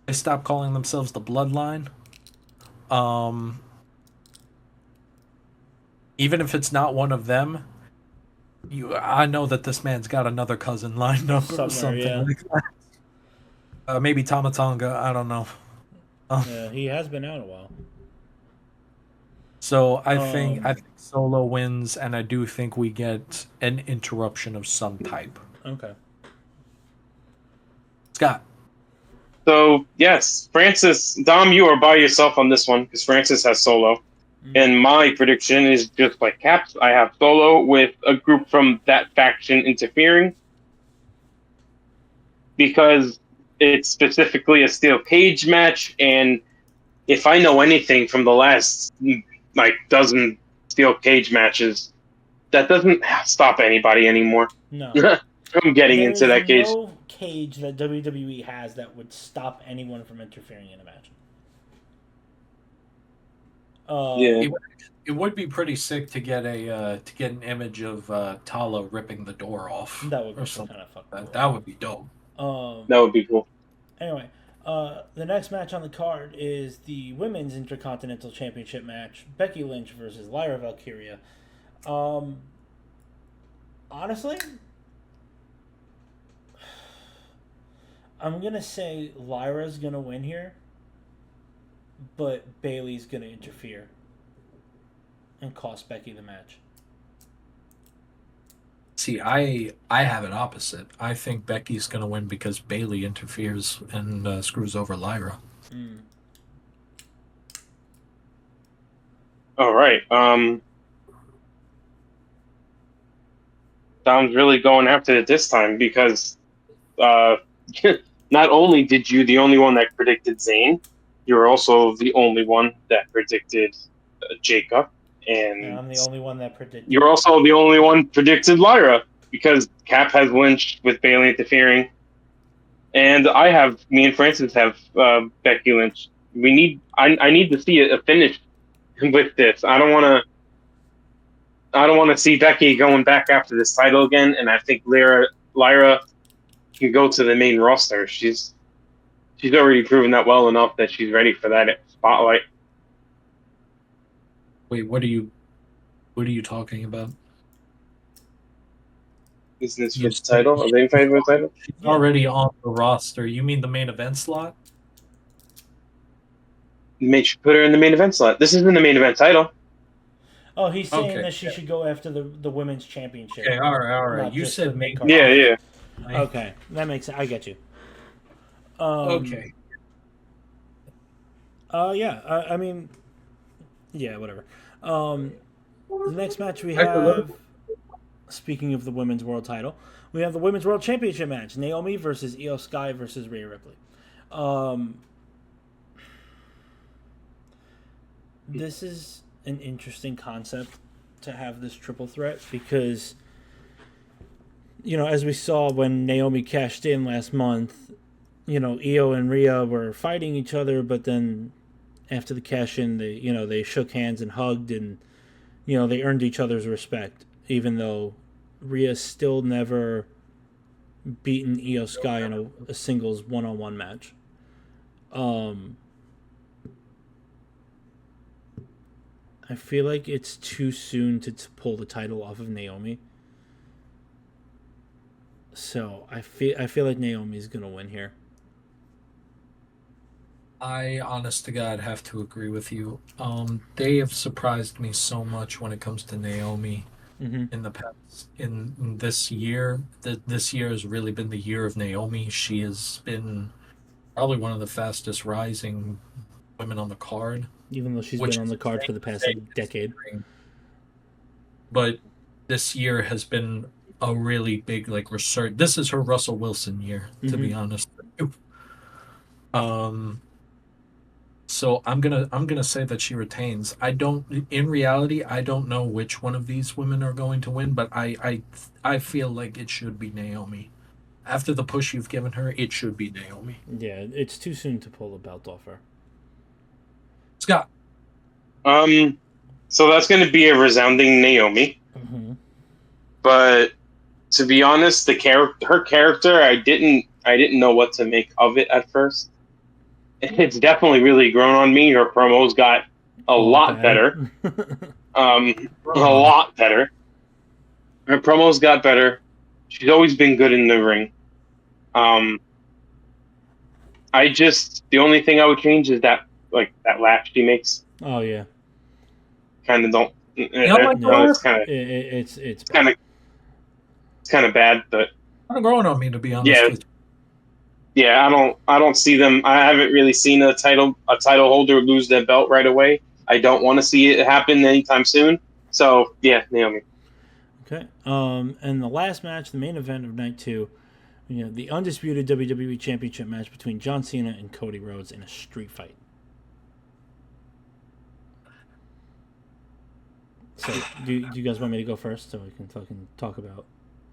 They stopped calling themselves the Bloodline. Um, Even if it's not one of them, I know that this man's got another cousin lined up or Somewhere, something yeah. like that. Maybe Tamatonga, I don't know. Yeah, he has been out a while. So I think Um, Solo wins, and I do think we get an interruption of some type. Okay. Scott, So yes, Francis, Dom, you are by yourself on this one because Francis has Solo, Mm. and my prediction is just like Caps. I have Solo with a group from that faction interfering because it's specifically a steel cage match, and if I know anything from the last like dozen steel cage matches, that doesn't stop anybody anymore No. from getting There into is that cage. no cage that WWE has that would stop anyone from interfering in a match. Yeah. it would be pretty sick to get an image of Tala ripping the door off That would or be something. kind of fucking That cool. that would be dope. Um, That would be cool. Anyway, the next match on the card is the Women's Intercontinental Championship match: Becky Lynch versus Lyra Valkyria. Um, Honestly, I'm gonna say Lyra's gonna win here, but Bayley's gonna interfere and cost Becky the match. See, I have it opposite. I think Becky's gonna win because Bailey interferes and screws over Lyra. Mm. All right. Dom's really going after it this time because uh, not only did you the only one that predicted Zayn, you're also the only one that predicted Jacob, And and I'm the only one that predicted. you're also the only one predicted Lyra because Cap has Lynch with Bailey interfering, and me and Francis have Becky Lynch. I need to see a finish with this. I don't want to see Becky going back after this title again, and I think Lyra can go to the main roster. She's already proven that well enough that she's ready for that spotlight. Wait, what are you talking about? Isn't this You for the said title? Are they fighting for the title? she's Yeah. already on the roster. You mean the main event slot? Put her in the main event slot. This isn't the main event title. Oh, he's saying Okay. that she should go after the women's championship. Okay, all right. Not You just said the main. card. Yeah, yeah. Okay, that makes sense. I get you. Okay. Yeah. I mean, yeah. Whatever. The next match we Actually, let have. Speaking of the women's world title, we have the women's world championship match: Naomi versus Io Sky versus Rhea Ripley. This is an interesting concept to have this triple threat because, as we saw when Naomi cashed in last month, Io and Rhea were fighting each other, but then after the cash in, they shook hands and hugged, and they earned each other's respect, even though Rhea still never beaten Io Sky in a singles one-on-one match. I feel like it's too soon to pull the title off of Naomi. So I feel like Naomi's gonna win here. I, honest to God, have to agree with you. They have surprised me so much when it comes to Naomi Mm-hmm. in the past. In this year, this year has really been the year of Naomi. She has been probably one of the fastest rising women on the card, Even though she's been which on is the card for insane the to past say like decade. considering. But this year has been a really big like research. This is her Russell Wilson year, to Mm-hmm. be honest with you. Um, so I'm gonna say that she retains. In reality, I don't know which one of these women are going to win, but I feel like it should be Naomi. After the push you've given her, it should be Naomi. Yeah, it's too soon to pull the belt off her. Scott. So that's going to be a resounding Naomi. Mm-hmm. But to be honest, her character, I didn't know what to make of it at first. It's definitely really grown on me. Her promos got a All lot better. better. A lot better. Her promos got better. She's always been good in the ring. Um, the only thing I would change is that like that laugh she makes. Oh yeah. Kind of don't. You don't like the No, laugh? It's kind of it's bad. kind of it's kind of bad, but Kind of growing on me, to be honest yeah, with you. yeah. I don't see them. I haven't really seen a title holder lose their belt right away. I don't want to see it happen anytime soon. So yeah, Naomi. Okay. And the last match, the main event of night 2, the undisputed WWE Championship match between John Cena and Cody Rhodes in a street fight. So, do you guys want me to go first so we can talk about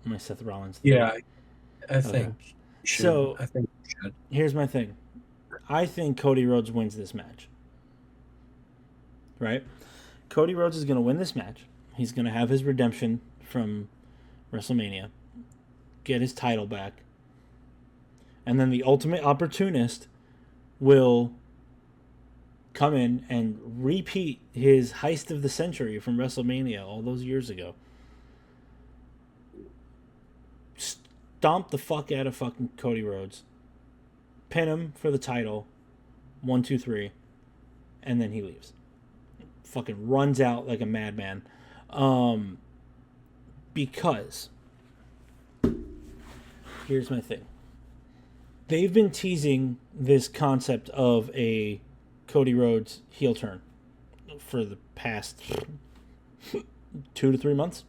my Seth Rollins thing? Yeah, I think you should. So, I think you should. here's my thing. I think Cody Rhodes wins this match. Right? Cody Rhodes is going to win this match. He's going to have his redemption from WrestleMania, get his title back, and then the Ultimate Opportunist will come in and repeat his heist of the century from WrestleMania all those years ago. Stomp the fuck out of fucking Cody Rhodes, pin him for the title, 1, 2, 3, and then he leaves. Fucking runs out like a madman. Because here's my thing. They've been teasing this concept of a Cody Rhodes heel turn for the past 2 to 3 months,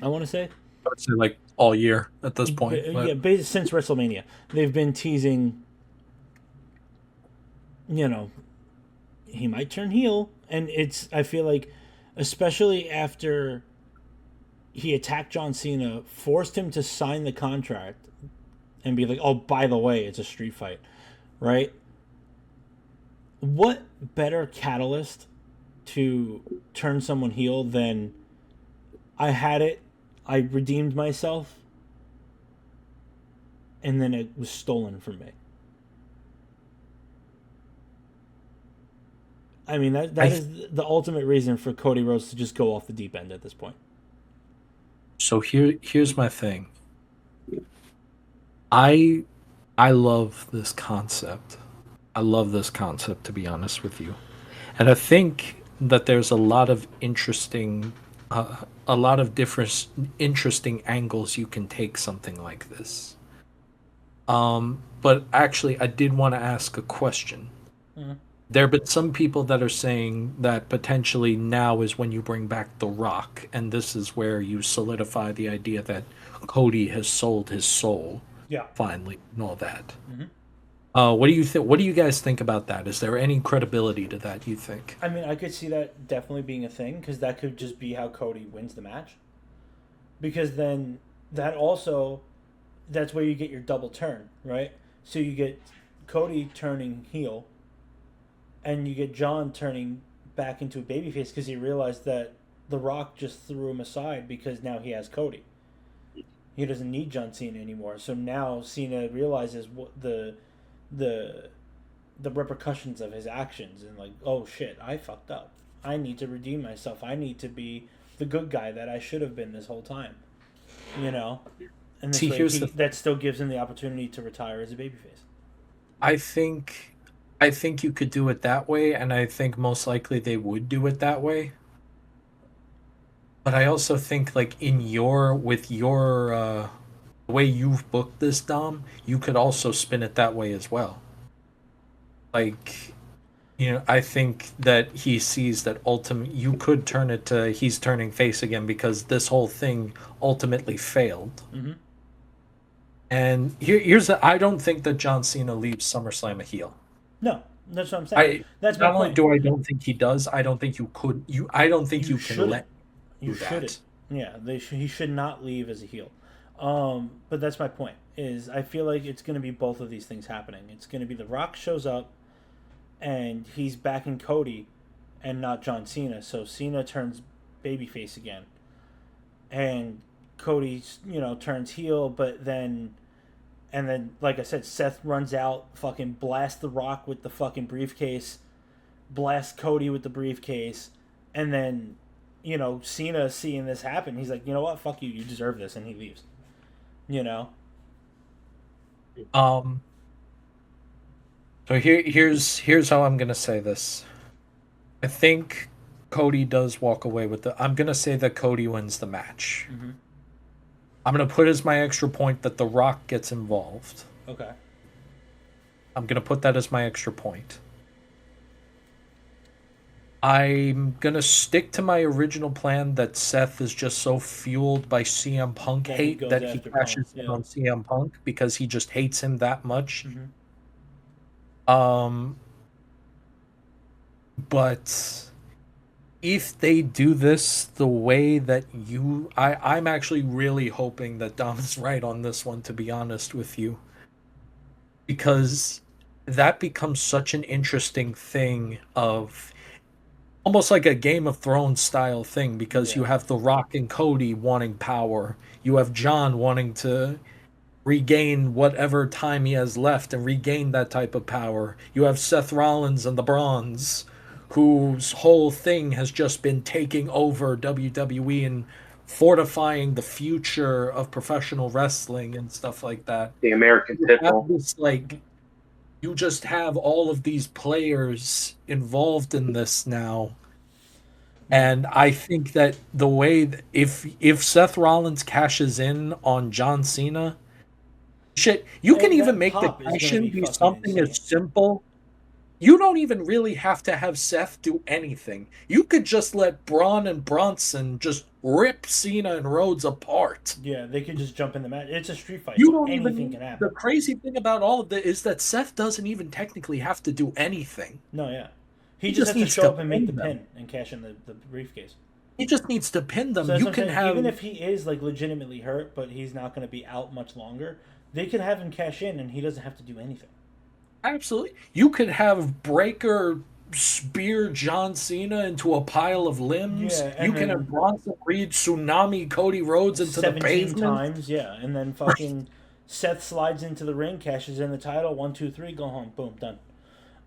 I want to say. I would say like all year at this point. Yeah, since WrestleMania. They've been teasing, he might turn heel. And I feel like, especially after he attacked John Cena, forced him to sign the contract and be like, oh, by the way, it's a street fight, right? What better catalyst to turn someone heel than I had it, I redeemed myself, and then it was stolen from me. I mean, that is the ultimate reason for Cody Rhodes to just go off the deep end at this point. So here's my thing. I love this concept. I love this concept, to be honest with you. And I think that there's a lot of interesting different interesting angles you can take something like this. But actually, I did want to ask a question. Mm-hmm. There have been some people that are saying that potentially now is when you bring back The Rock, and this is where you solidify the idea that Cody has sold his soul, finally, and all that. Mm-hmm. What do you think? What do you guys think about that? Is there any credibility to that? You think? I mean, I could see that definitely being a thing, because that could just be how Cody wins the match. Because then that's where you get your double turn, right? So you get Cody turning heel, and you get John turning back into a babyface because he realized that The Rock just threw him aside because now he has Cody. He doesn't need John Cena anymore. So now Cena realizes what the repercussions of his actions, and like, oh shit, I fucked up. I need to redeem myself. I need to be the good guy that I should have been this whole time. You know? And this way, that still gives him the opportunity to retire as a babyface. I think you could do it that way, and I think most likely they would do it that way. But I also think, like, with your the way you've booked this, Dom, you could also spin it that way as well. Like, I think that he sees that you could turn it to he's turning face again because this whole thing ultimately failed. Mm-hmm. And I don't think that John Cena leaves SummerSlam a heel. No, that's what I'm saying. That's my point. Not only do I don't think he does, I don't think you could. I don't think you can let. You shouldn't. Yeah, he should not leave as a heel. But that's my point. Is I feel like it's going to be both of these things happening. It's going to be The Rock shows up, and he's backing Cody, and not John Cena. So Cena turns babyface again, and Cody, turns heel. But then, like I said, Seth runs out, fucking blasts The Rock with the fucking briefcase, blasts Cody with the briefcase, and then, Cena seeing this happen, he's like, you know what, fuck you, you deserve this, and he leaves. So here's how I'm gonna say this. I think Cody does walk away with I'm gonna say that Cody wins the match. Mm-hmm. I'm gonna put as my extra point that The Rock gets involved. Okay. I'm gonna put that as my extra point. I'm gonna stick to my original plan that Seth is just so fueled by CM Punk hate that he crashes in on CM Punk because he just hates him that much. Mm-hmm. But if they do this the way that I'm actually really hoping that Dom is right on this one, to be honest with you, because that becomes such an interesting thing of almost like a Game of Thrones style thing, because you have The Rock and Cody wanting power. You have John wanting to regain whatever time he has left and regain that type of power. You have Seth Rollins and the Bronze, whose whole thing has just been taking over WWE and fortifying the future of professional wrestling and stuff like that. The American Pitbull. You just have all of these players involved in this now. And I think that the way if Seth Rollins cashes in on John Cena, you can even make the cash-in be something as simple. You don't even really have to have Seth do anything. You could just let Braun and Bronson just rip Cena and Rhodes apart. Yeah, they could just jump in the match. It's a street fight. Anything can happen. The crazy thing about all of this is that Seth doesn't even technically have to do anything. No, yeah. He just has to show up and make the pin and cash in the briefcase. He just needs to pin them. So even if he is legitimately hurt, but he's not going to be out much longer, they can have him cash in and he doesn't have to do anything. Absolutely. You could have Breaker spear John Cena into a pile of limbs. Yeah, you can have Bronson Reed tsunami Cody Rhodes into the pavement. 17 times, yeah. And then fucking Seth slides into the ring, cashes in the title, 1, 2, 3, go home. Boom, done.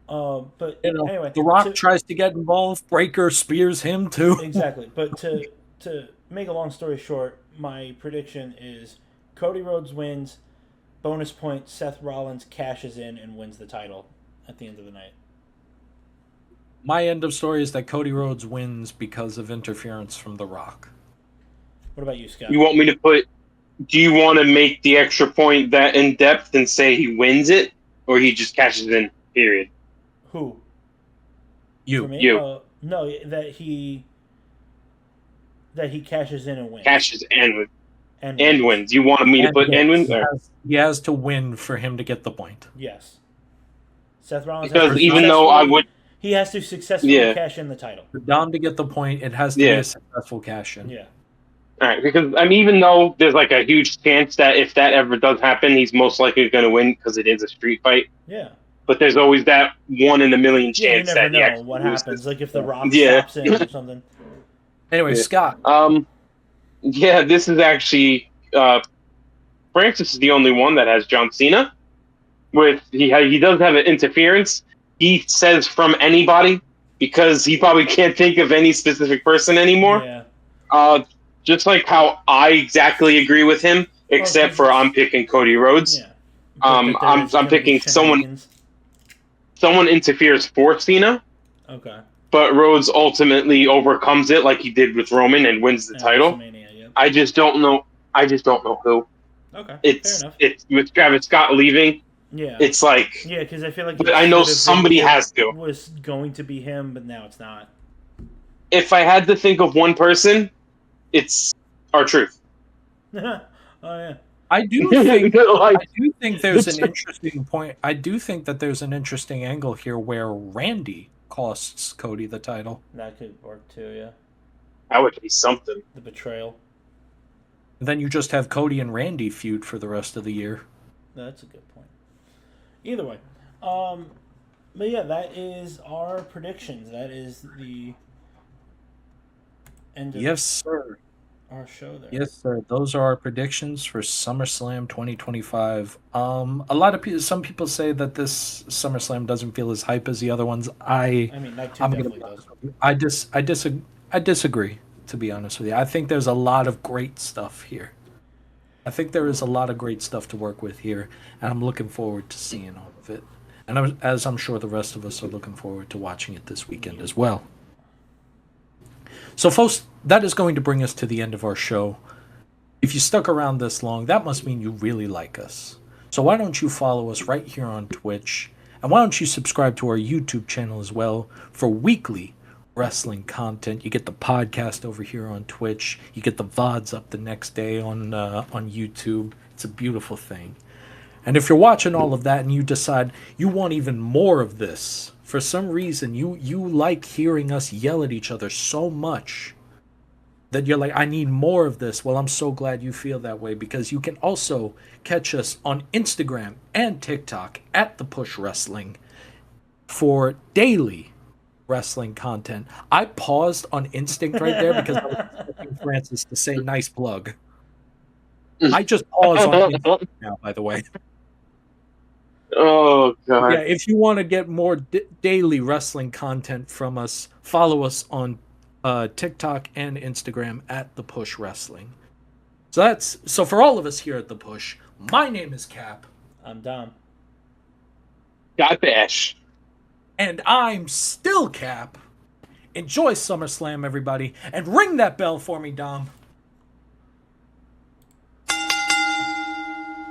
But anyway, The Rock tries to get involved. Breaker spears him too. Exactly. But to make a long story short, my prediction is Cody Rhodes wins. Bonus point: Seth Rollins cashes in and wins the title at the end of the night. My end of story is that Cody Rhodes wins because of interference from The Rock. What about you, Scott? You want me to put? Do you want to make the extra point that in depth and say he wins it, or he just cashes in? Period. Who? You. You. No, that he cashes in and wins. Cashes and wins. You want me to put and wins? He has to win for him to get the point. Yes. Seth Rollins. Because even though I would, he has to successfully cash in the title. For Dom to get the point, it has to be a successful cash in. Yeah. All right, because even though there's like a huge chance that if that ever does happen, he's most likely going to win because it is a street fight. Yeah. But there's always that 1 in a million chance you never that know what happens. Like if The Rock stops in or something. Anyway, Scott. Yeah, this is actually Francis is the only one that has John Cena. He does have an interference. He says from anybody because he probably can't think of any specific person anymore. Yeah. Just like how I exactly agree with him, except for I'm picking Cody Rhodes. Yeah. I'm picking someone interferes for Cena, Okay. but Rhodes ultimately overcomes it like he did with Roman and wins the title. WrestleMania, yep. I just don't know who. Okay. It's fair enough. it's with Travis Scott leaving. Yeah. It's like Yeah, because I feel like but I know somebody has to. Was going to be him, but now it's not. If I had to think of one person, it's R-Truth. Oh yeah. I do think I do think there's an interesting point. I do think that there's an interesting angle here where Randy costs Cody the title. That could work too. Yeah. That would be something. The betrayal. Then you just have Cody and Randy feud for the rest of the year. That's a good point. Either way, but yeah, that is our predictions. That is the end of Yes, sir. our show there. Yes, sir. Those are our predictions for SummerSlam 2025. A lot of people, some people say that this SummerSlam doesn't feel as hype as the other ones. I mean, Night 2 definitely does. I disagree, to be honest with you. I think there's a lot of great stuff here. I think there is a lot of great stuff to work with here, and I'm looking forward to seeing all of it. And as I'm sure the rest of us are looking forward to watching it this weekend as well. So, folks, that is going to bring us to the end of our show. If you stuck around this long, that must mean you really like us. So why don't you follow us right here on Twitch, and why don't you subscribe to our YouTube channel as well for weekly wrestling content. You get the podcast over here on Twitch. You get the VODs up the next day on YouTube. It's a beautiful thing. And if you're watching all of that and you decide you want even more of this, for some reason you like hearing us yell at each other so much that you're like, I need more of this. Well, I'm so glad you feel that way, because you can also catch us on Instagram and TikTok at The Push Wrestling for daily wrestling content. I paused on instinct right there because I was expecting Francis to say nice plug. I just paused on instinct now, by the way. Oh, God. Yeah, if you want to get more daily wrestling content from us, follow us on TikTok and Instagram at The Push Wrestling. So for all of us here at The Push, my name is Cap. I'm Dom. Got Bash. And I'm still Cap. Enjoy SummerSlam, everybody. And ring that bell for me, Dom.